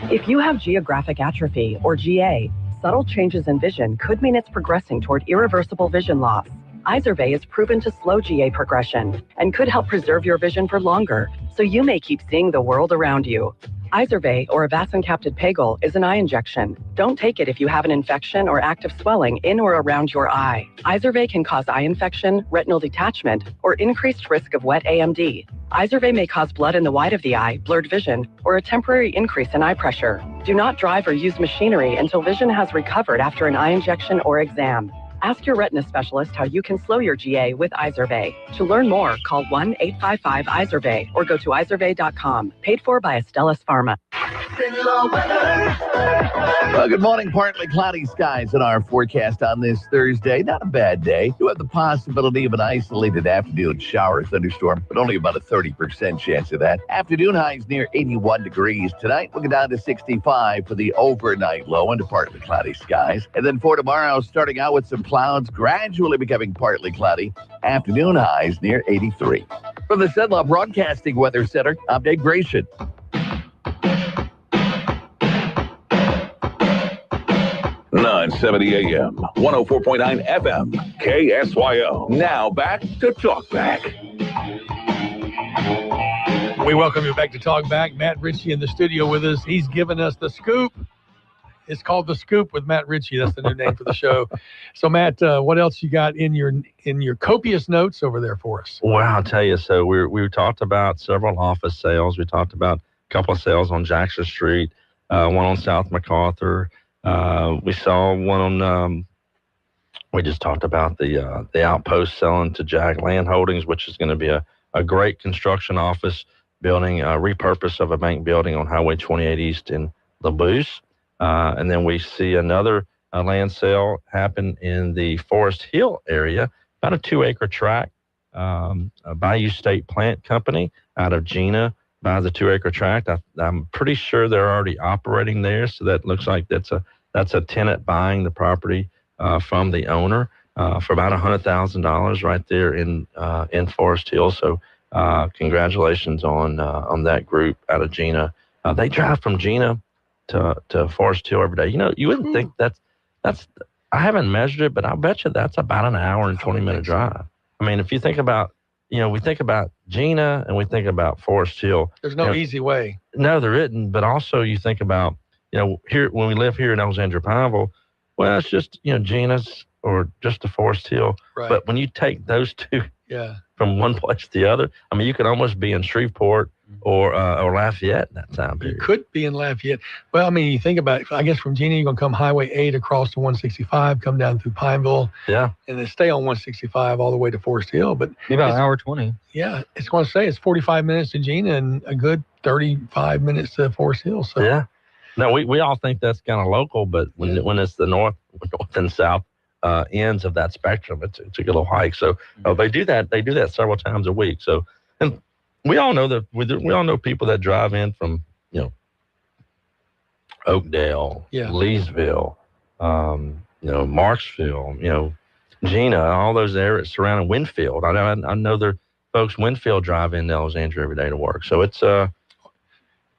If you have geographic atrophy, or GA, subtle changes in vision could mean it's progressing toward irreversible vision loss. Izervay is proven to slow GA progression and could help preserve your vision for longer, so you may keep seeing the world around you. Izervay, or avacincaptad pegol, is an eye injection. Don't take it if you have an infection or active swelling in or around your eye. Izervay can cause eye infection, retinal detachment, or increased risk of wet AMD. Izervay may cause blood in the white of the eye, blurred vision, or a temporary increase in eye pressure. Do not drive or use machinery until vision has recovered after an eye injection or exam. Ask your retina specialist how you can slow your GA with Izervay. To learn more, call 1-855-IZERVAY or go to izervay.com. Paid for by Astellas Pharma. Well, good morning. Partly cloudy skies in our forecast on this Thursday. Not a bad day. You have the possibility of an isolated afternoon shower thunderstorm, but only about a 30% chance of that. Afternoon highs near 81 degrees tonight. We'll get down to 65 for the overnight low and partly cloudy skies. And then for tomorrow, starting out with some clouds, gradually becoming partly cloudy. Afternoon highs near 83. From the SimLaw Broadcasting Weather Center, I'm Dave Gratian. 970 AM, 104.9 FM, KSYO. Now back to Talkback. We welcome you back to Talkback. Matt Ritchie in the studio with us. He's given us the scoop. It's called The Scoop with Matt Ritchie. That's the new name for the show. So, Matt, what else you got in your copious notes over there for us? Well, I'll tell you. So we talked about several office sales. We talked about a couple of sales on Jackson Street, one on South MacArthur. We saw one on, we just talked about the Outpost selling to Jack Land Holdings, which is going to be a great construction office building, repurpose of a bank building on Highway 28 East in Labouche. And then we see another land sale happen in the Forest Hill area, about a 2-acre tract. Bayou State Plant Company out of Gina buys a 2-acre tract. I'm pretty sure they're already operating there, so that looks like that's a tenant buying the property from the owner for about $100,000 right there in Forest Hill. So congratulations on that group out of Gina. They drive from Gina to Forest Hill every day. You wouldn't think that's I haven't measured it, but I bet you that's about an hour and 20-minute drive. I mean, if you think about, we think about Gina and we think about Forest Hill. There's no easy way. No, there isn't. But also you think about, here when we live here in Alexandria Pineville, well, it's just, Gina's or just the Forest Hill. Right. But when you take those two from one place to the other, I mean, you could almost be in Shreveport or Lafayette in that time period. You could be in Lafayette. Well, I mean, you think about it. I guess from Gina, you're going to come Highway 8 across to 165, come down through Pineville. Yeah. And then stay on 165 all the way to Forest Hill. But about an hour 20. Yeah. It's going to say it's 45 minutes to Gina and a good 35 minutes to Forest Hill. So yeah. No, we all think that's kind of local, but when it's the north and south ends of that spectrum, it's a good little hike. So they do that several times a week. So, and we all know that we all know people that drive in from Oakdale, Leesville, Marksville, Gina, all those areas surrounding Winfield. I know there folks Winfield drive into Alexandria every day to work. So it's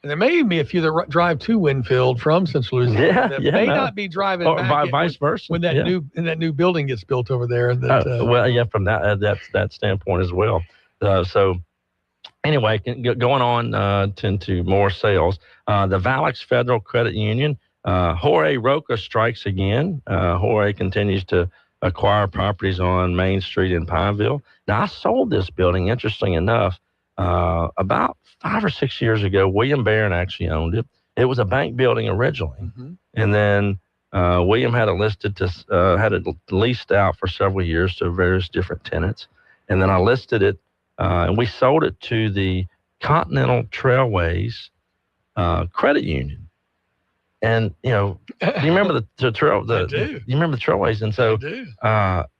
and there may even be a few that drive to Winfield from Central Louisiana that may not be driving or back vice versa when that new building gets built over there. From that standpoint as well. So anyway, going on to more sales. The Valix Federal Credit Union, Jorge Roca strikes again. Jorge continues to acquire properties on Main Street in Pineville. Now, I sold this building, interesting enough, about 5 or 6 years ago. William Barron actually owned it. It was a bank building originally. And then William had it leased out for several years to various different tenants. And then I listed it, and we sold it to the Continental Trailways Credit Union. And do you remember the trail? I do. You remember the Trailways? And so,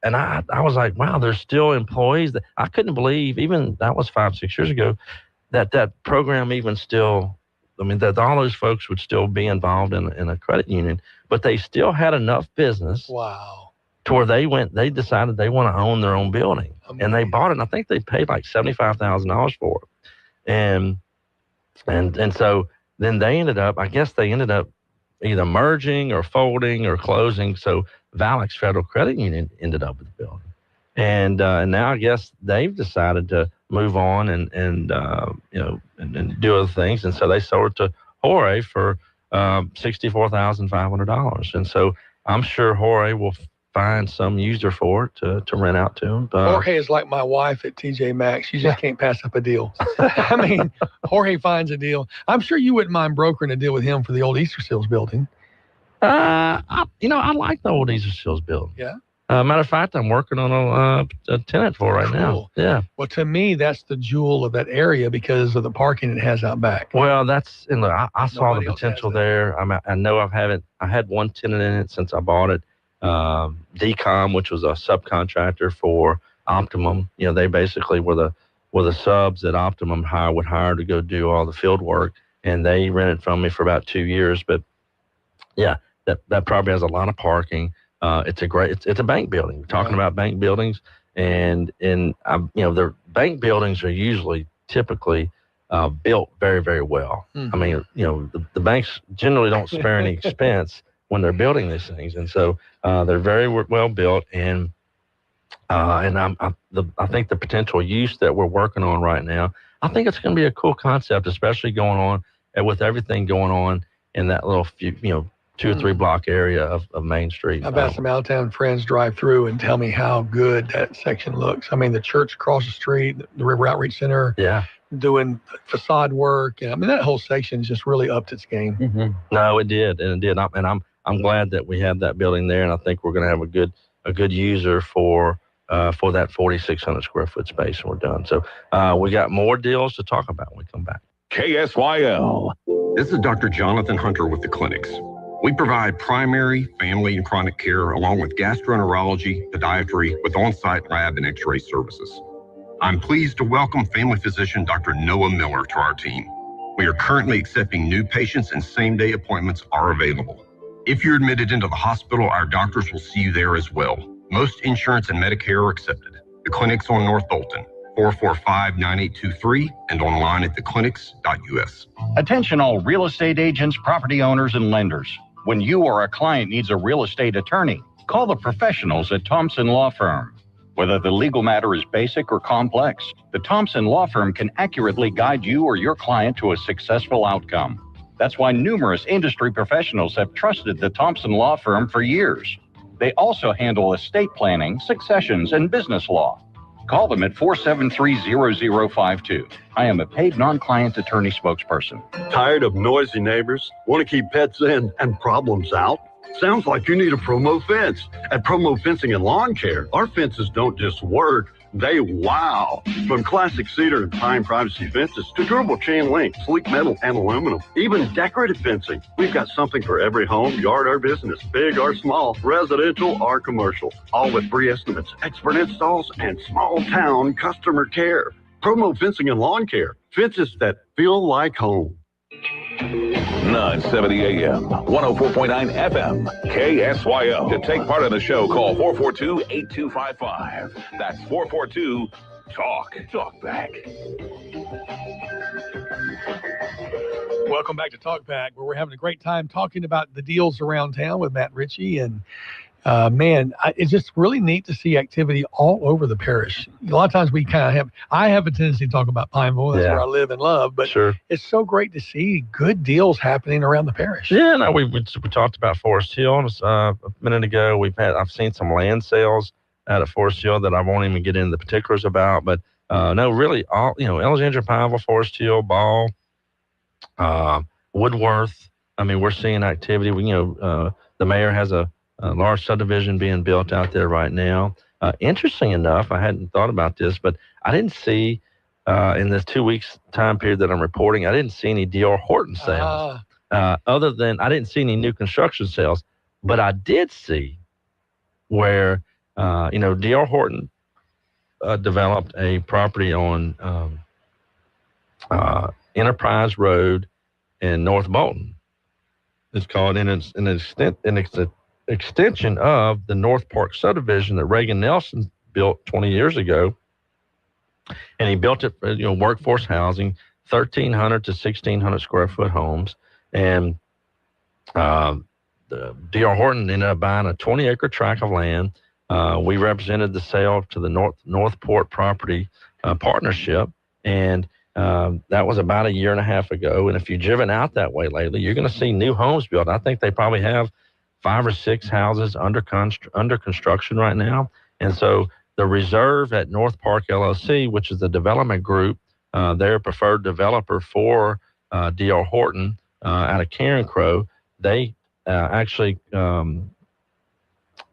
and I was like, wow, there's still employees that I couldn't believe. Even that was 5-6 years ago, that program even still. I mean, that all those folks would still be involved in a credit union, but they still had enough business. Wow. To where they decided they want to own their own building. And they bought it, and I think they paid like $75,000 for it. And so then they ended up either merging or folding or closing. So Valix Federal Credit Union ended up with the building. And now I guess they've decided to move on and do other things. And so they sold it to Jorge for $64,500. And so I'm sure Jorge will find some user for it to rent out to him. Jorge is like my wife at TJ Maxx. She just can't pass up a deal. I mean, Jorge finds a deal. I'm sure you wouldn't mind brokering a deal with him for the old Easter Seals building. I like the old Easter Seals building. Yeah. Matter of fact, I'm working on a tenant for right now. Yeah. Well, to me, that's the jewel of that area because of the parking it has out back. Well, I saw the potential there. I know I had one tenant in it since I bought it. Decom, which was a subcontractor for Optimum. They basically were the subs that Optimum would hire to go do all the field work, and they rented from me for about 2 years. But yeah, that property has a lot of parking. It's a bank building. We're talking about bank buildings, and their bank buildings are typically built very, very well. I mean, the banks generally don't spare any expense when they're building these things. And so they're very well built. And I think the potential use that we're working on right now, I think it's going to be a cool concept, especially going on with everything going on in that little few, 2 or 3 block area of Main Street. I've had some out-of-town friends drive through and tell me how good that section looks. I mean, the church across the street, the River Outreach Center. Yeah. Doing facade work. I mean, that whole section just really upped its game. Mm-hmm. No, it did. And it did. I'm glad that we had that building there, and I think we're going to have a good user for for that 4,600 square foot space, and we're done. So we got more deals to talk about when we come back. KSYL. This is Dr. Jonathan Hunter with the clinics. We provide primary, family, and chronic care along with gastroenterology, podiatry, with on-site lab and x-ray services. I'm pleased to welcome family physician Dr. Noah Miller to our team. We are currently accepting new patients and same-day appointments are available. If you're admitted into the hospital, our doctors will see you there as well. Most insurance and Medicare are accepted. The clinic's on North Bolton, 445-9823, and online at theclinics.us. Attention all real estate agents, property owners, and lenders. When you or a client needs a real estate attorney, call the professionals at Thompson Law Firm. Whether the legal matter is basic or complex, the Thompson Law Firm can accurately guide you or your client to a successful outcome. That's why numerous industry professionals have trusted the Thompson Law Firm for years. They also handle estate planning, successions, and business law. Call them at 473-0052. I am a paid non-client attorney spokesperson. Tired of noisy neighbors? Want to keep pets in and problems out? Sounds like you need a Promo Fence. At Promo Fencing and Lawn Care, our fences don't just work, they wow. From classic cedar and pine privacy fences to durable chain link, sleek metal, and aluminum, even decorative fencing. We've got something for every home, yard, or business, big or small, residential or commercial, all with free estimates, expert installs, and small town customer care. Promo Fencing and Lawn Care, fences that feel like home. 970 AM, 104.9 FM, KSYO. To take part in the show, call 442-8255. That's 442-TALK. Talkback. Welcome back to Talkback, where we're having a great time talking about the deals around town with Matt Ritchie. And it's just really neat to see activity all over the parish. A lot of times I have a tendency to talk about Pineville. That's where I live and love. But It's so great to see good deals happening around the parish. Yeah, no, we talked about Forest Hill a minute ago. I've seen some land sales out of Forest Hill that I won't even get into the particulars about. But no, really, all Alexandria, Pineville, Forest Hill, Ball, Woodworth. I mean, we're seeing activity. The mayor has a large subdivision being built out there right now. Interesting enough, I hadn't thought about this, but I didn't see in this 2 weeks time period that I'm reporting, I didn't see any D.R. Horton sales. Other than I didn't see any new construction sales, but I did see where D.R. Horton developed a property on Enterprise Road in North Bolton. It's called an extension of the North Park subdivision that Reagan Nelson built 20 years ago. And he built it for, workforce housing, 1,300 to 1,600 square foot homes. And D.R. Horton ended up buying a 20-acre tract of land. We represented the sale to the Northport Property Partnership. And that was about a year and a half ago. And if you've driven out that way lately, you're going to see new homes built. I think they probably have 5 or 6 houses under construction right now. And so the Reserve at North Park LLC, which is the development group, they're a preferred developer for D.R. Horton out of Karen Crow. They actually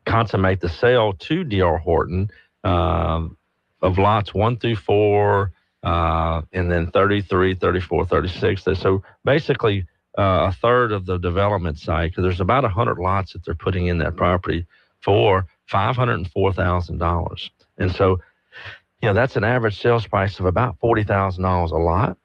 consummate the sale to D.R. Horton of lots 1 through 4, and then 33, 34, 36. So basically, a third of the development site, because there's about 100 lots that they're putting in that property for $504,000. And so, that's an average sales price of about $40,000 a lot.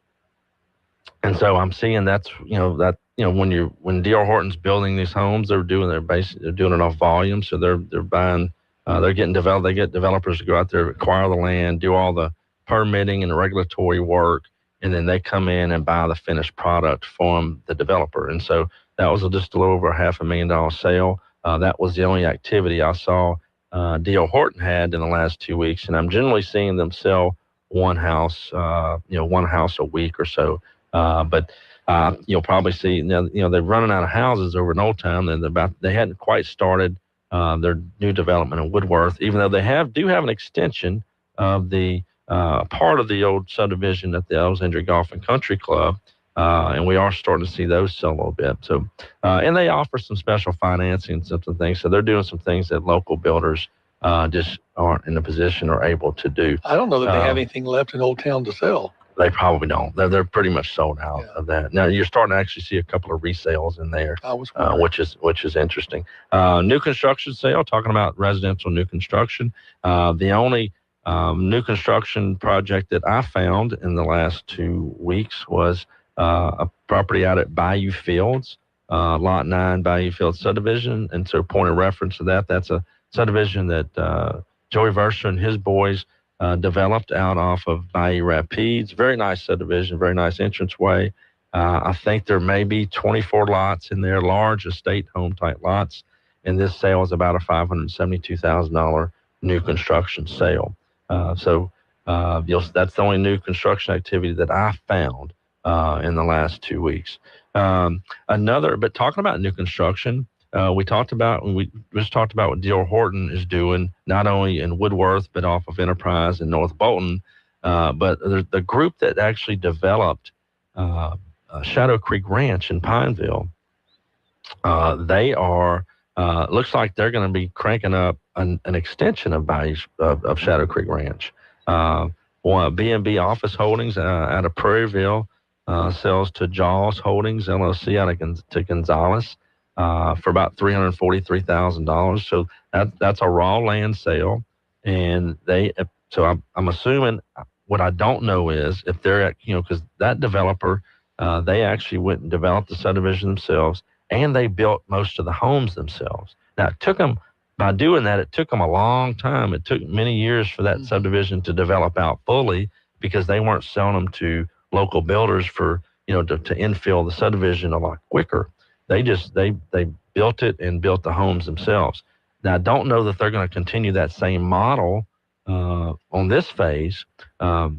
And so I'm seeing when D.R. Horton's building these homes, they're doing it off volume. So they're buying, they get developers to go out there, acquire the land, do all the permitting and regulatory work, and then they come in and buy the finished product from the developer. And so that was just a little over $500,000 sale. That was the only activity I saw D.R. Horton had in the last 2 weeks. And I'm generally seeing them sell one house a week or so. But you'll probably see, they're running out of houses over in Old Town, and they hadn't quite started their new development in Woodworth, even though they do have an extension of the part of the old subdivision at the Alexandria Golf and Country Club, and we are starting to see those sell a little bit. So, and they offer some special financing and some things. So they're doing some things that local builders just aren't in a position or able to do. I don't know that they have anything left in Old Town to sell. They probably don't. They're pretty much sold out of that. Now you're starting to actually see a couple of resales in there, which is interesting. New construction sale. Talking about residential new construction. The only new construction project that I found in the last 2 weeks was a property out at Bayou Fields, Lot 9 Bayou Fields subdivision. And so, point of reference to that, that's a subdivision that Joey Verser and his boys developed out off of Bayou Rapides. Very nice subdivision, very nice entranceway. I think there may be 24 lots in there, large estate home type lots. And this sale is about a $572,000 new construction sale. That's the only new construction activity that I found in the last 2 weeks. But talking about new construction, we just talked about what D.R. Horton is doing, not only in Woodworth, but off of Enterprise and North Bolton. But the group that actually developed Shadow Creek Ranch in Pineville, they are, looks like they're going to be cranking up an extension of Shadow Creek Ranch. B&B Office Holdings out of Prairieville sells to Jaws Holdings, LLC, out to Gonzales. For about $343,000. So that's a raw land sale. And I'm assuming, what I don't know is if they're at, because that developer, they actually went and developed the subdivision themselves, and they built most of the homes themselves. Now, it took them a long time. It took many years for that subdivision to develop out fully, because they weren't selling them to local builders for, to infill the subdivision a lot quicker. They built it and built the homes themselves. Now, I don't know that they're going to continue that same model on this phase. They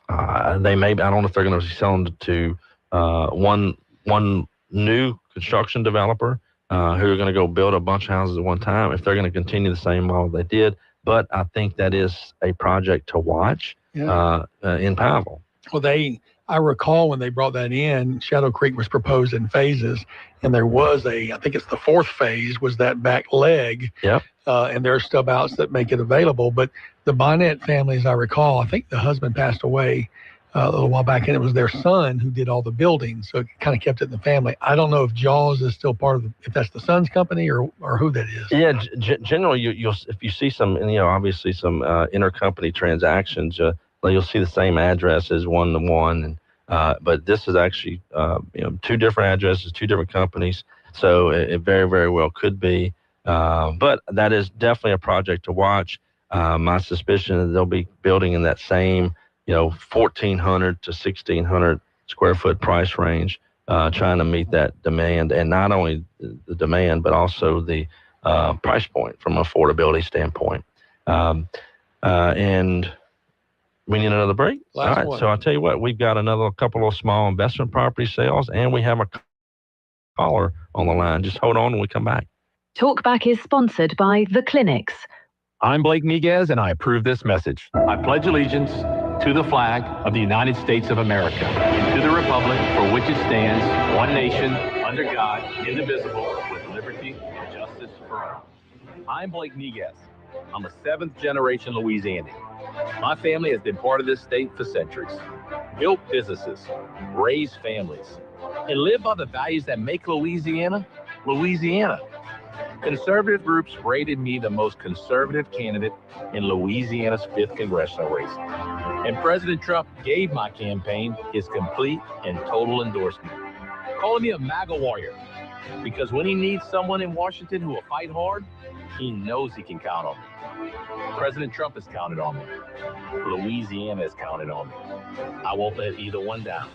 may. I don't know if they're going to be selling to one new construction developer who are going to go build a bunch of houses at one time, if they're going to continue the same model they did. But I think that is a project to watch in Pineville. Well, I recall when they brought that in, Shadow Creek was proposed in phases, and there was I think it's the fourth phase, was that back leg. Yep. And there are stub outs that make it available. But the Bonnet family, as I recall, I think the husband passed away a little while back, and it was their son who did all the building. So it kind of kept it in the family. I don't know if Jaws is still part of if that's the son's company or who that is. Yeah, generally, you'll if you see some, obviously some intercompany transactions, you'll see the same addresses one-to-one, and but this is actually two different addresses, two different companies, so it very, very well could be. But that is definitely a project to watch. My suspicion is they'll be building in that same 1,400 to 1,600 square foot price range, trying to meet that demand, and not only the demand but also the price point from an affordability standpoint. And we need another break. All right, so I'll tell you what, we've got another couple of small investment property sales, and we have a caller on the line. Just hold on when we come back. Talkback is sponsored by The Clinics. I'm Blake Miguez, and I approve this message. I pledge allegiance to the flag of the United States of America, and to the republic for which it stands, one nation, under God, indivisible, with liberty and justice for all. I'm Blake Miguez. I'm a seventh-generation Louisianian. My family has been part of this state for centuries, built businesses, raised families, and lived by the values that make Louisiana, Louisiana. Conservative groups rated me the most conservative candidate in Louisiana's 5th congressional race. And President Trump gave my campaign his complete and total endorsement, calling me a MAGA warrior, because when he needs someone in Washington who will fight hard, he knows he can count on me. President Trump has counted on me. Louisiana has counted on me. I won't let either one down.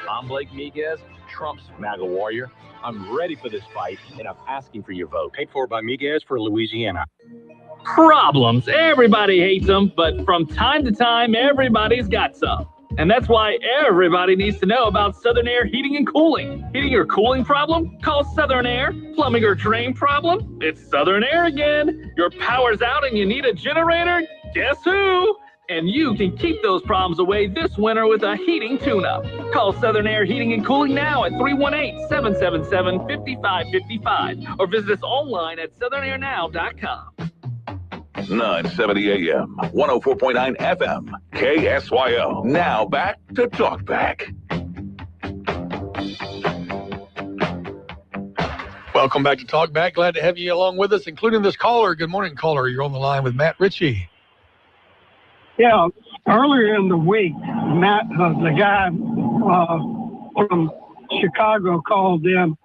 I'm Blake Miguez, Trump's MAGA warrior. I'm ready for this fight, and I'm asking for your vote. Paid for by Miguez for Louisiana. Problems. Everybody hates them, but from time to time, everybody's got some. And that's why everybody needs to know about Southern Air Heating and Cooling. Heating or cooling problem? Call Southern Air. Plumbing or drain problem? It's Southern Air again. Your power's out and you need a generator? Guess who? And you can keep those problems away this winter with a heating tune-up. Call Southern Air Heating and Cooling now at 318-777-5555 or visit us online at southernairnow.com. 970 AM, 104.9 FM, KSYO. Now back to Talkback. Welcome back to Talkback. Glad to have you along with us, including this caller. Good morning, caller. You're on the line with Matt Ritchie. Yeah, earlier in the week, Matt, the guy from Chicago, called in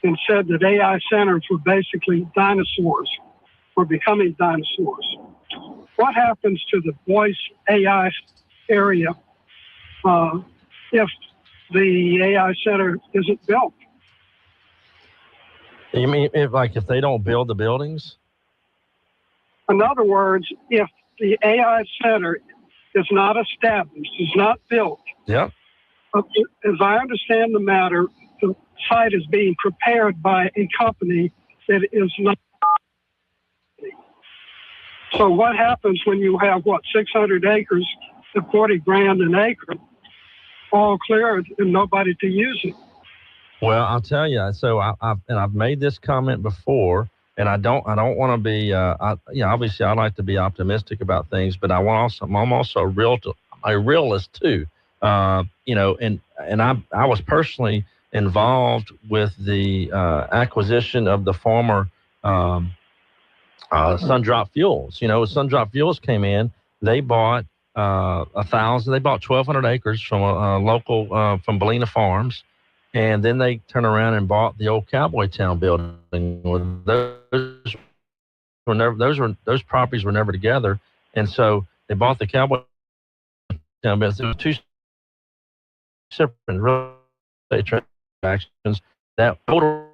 and said that AI centers were basically dinosaurs, were becoming dinosaurs. What happens to the voice AI area if the AI center isn't built? You mean if they don't build the buildings? In other words, if the AI center is not established, is not built, yeah. As I understand the matter, the site is being prepared by a company that is not. So what happens when you have, 600 acres at $40,000 an acre, all cleared and nobody to use it? Well, I'll tell you. So I've made this comment before, and I don't want to be. Obviously, I like to be optimistic about things, but I'm also a realist too. And I was personally involved with the acquisition of the former Sundrop Fuels. Sundrop Fuels came in. They bought 1,200 acres from a local from Ballina Farms. And then they turned around and bought the old Cowboy Town building. Those properties were never together, and so they bought the Cowboy Town building. There were two separate real estate transactions. That total,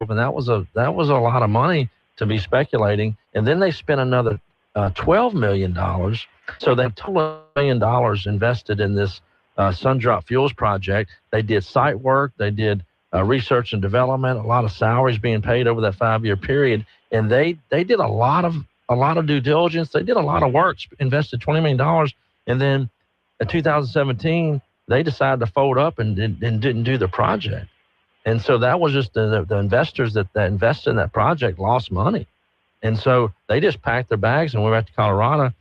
and that was a lot of money to be speculating. And then they spent another $12 million. So they total $1 million invested in this Sundrop Fuels project. They did site work, they did research and development, a lot of salaries being paid over that 5-year period, and they did a lot of due diligence. They did a lot of work, invested $20 million, and then in 2017 they decided to fold up and didn't do the project. And so that was just the investors that invested in that project lost money, and so they just packed their bags and went back to Colorado.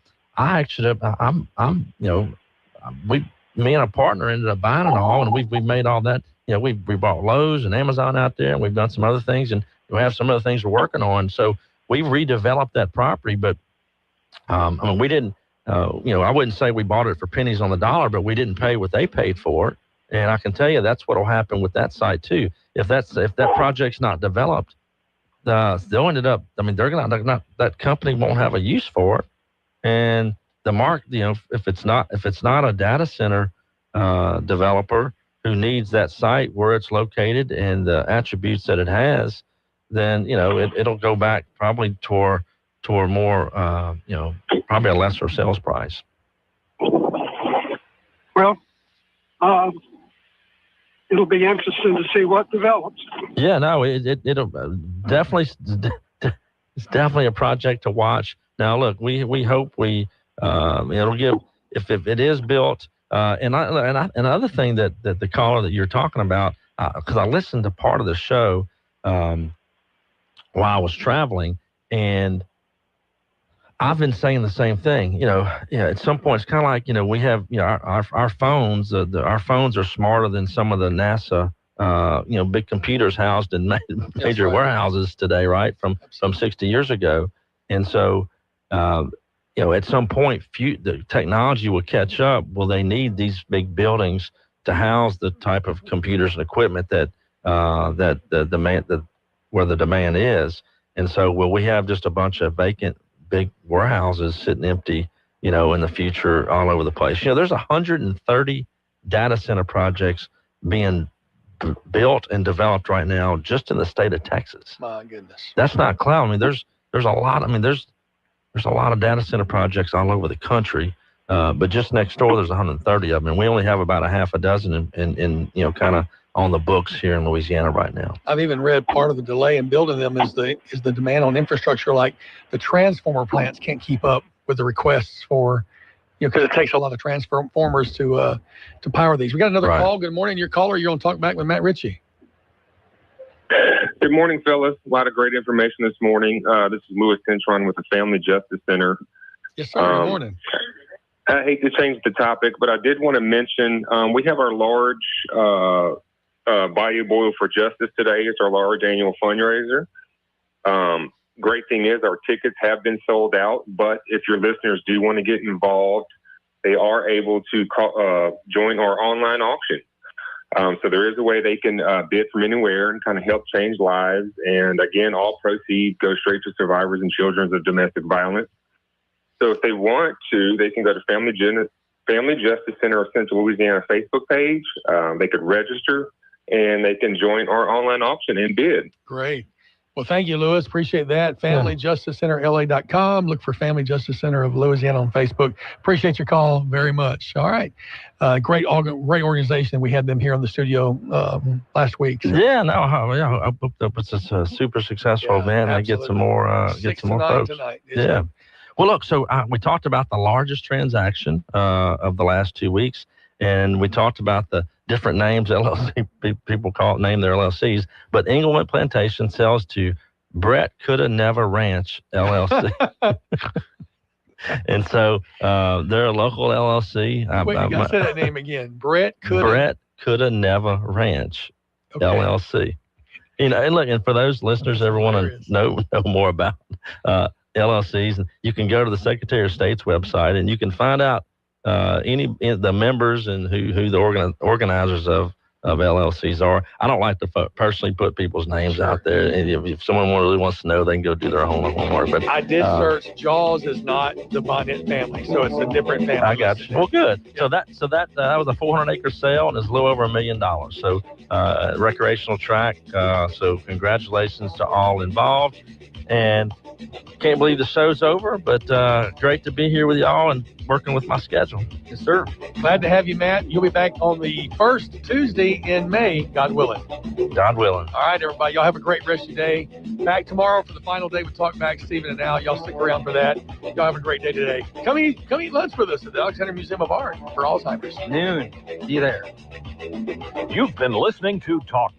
Me and a partner ended up buying it all, and we've made all that. We bought Lowe's and Amazon out there, and we've done some other things, and we have some other things we're working on. So we've redeveloped that property, but we didn't. I wouldn't say we bought it for pennies on the dollar, but we didn't pay what they paid for it. And I can tell you that's what will happen with that site too. If that project's not developed, they'll end up. That company won't have a use for it, and if it's not a data center developer who needs that site where it's located and the attributes that it has, then it'll go back probably toward more probably a lesser sales price. Well, it'll be interesting to see what develops. Yeah, no, it'll definitely. It's definitely a project to watch. Now, look, we hope it'll give if it is built. And another thing that the caller that you're talking about, because I listened to part of the show while I was traveling, and I've been saying the same thing. At some point it's kind of like we have our phones. Our phones are smarter than some of the NASA big computers housed in major warehouses today, right? From 60 years ago, and so. At some point, the technology will catch up. Will they need these big buildings to house the type of computers and equipment that the demand where the demand is? And so, will we have just a bunch of vacant big warehouses sitting empty, in the future all over the place? There's 130 data center projects being built and developed right now just in the state of Texas. My goodness, that's not cloud. There's a lot. There's a lot of data center projects all over the country, but just next door, there's 130 of them. And we only have about a half a dozen in kind of on the books here in Louisiana right now. I've even read part of the delay in building them is the demand on infrastructure. Like the transformer plants can't keep up with the requests for, because it takes a lot of transformers to power these. We got another call. Good morning. Your caller, you're on Talkback with Matt Ritchie. Good morning, fellas. A lot of great information this morning. This is Louis Cintron with the Family Justice Center. Yes, sir. Good morning. I hate to change the topic, but I did want to mention we have our large Bayou Boil for Justice today. It's our large annual fundraiser. Great thing is our tickets have been sold out, but if your listeners do want to get involved, they are able to join our online auction. So there is a way they can bid from anywhere and kind of help change lives. And again, all proceeds go straight to survivors and children of domestic violence. So if they want to, they can go to Family Justice Center of Central Louisiana Facebook page. They could register and they can join our online auction and bid. Great. Well, thank you, Louis. Appreciate that. FamilyJusticeCenterLA.com. Look for Family Justice Center of Louisiana on Facebook. Appreciate your call very much. All right. Great organization. We had them here in the studio last week. So. Yeah, no, I hope that it's a super successful event and get some more folks. Tonight, yeah. Well, look, so we talked about the largest transaction of the last 2 weeks, and we talked about the different names LLC people name their LLCs, but Englewood Plantation sells to Brett Coulda Never Ranch LLC. And so they're a local LLC. Wait, you got to say that name again. Brett Coulda Never Ranch LLC. You know, and look, and for those listeners that ever want to know more about LLCs, you can go to the Secretary of State's website and you can find out the members and who the organizers of LLCs are. I don't like to personally put people's names out there. And if someone really wants to know, they can go do their own homework. But I did search. Jaws is not the Bonnet family, so it's a different family. I got you. Well, good. Yeah. So that was a 400-acre sale, and it's a little over $1 million. So recreational track. So congratulations to all involved. And can't believe the show's over, but great to be here with y'all and working with my schedule. Yes, sir. Glad to have you, Matt. You'll be back on the first Tuesday in May, God willing. God willing. All right, everybody. Y'all have a great rest of your day. Back tomorrow for the final day with Talkback, Stephen and Al. Y'all stick around for that. Y'all have a great day today. Come eat lunch with us at the Alexander Museum of Art for Alzheimer's. Noon. See you there. You've been listening to Talkback.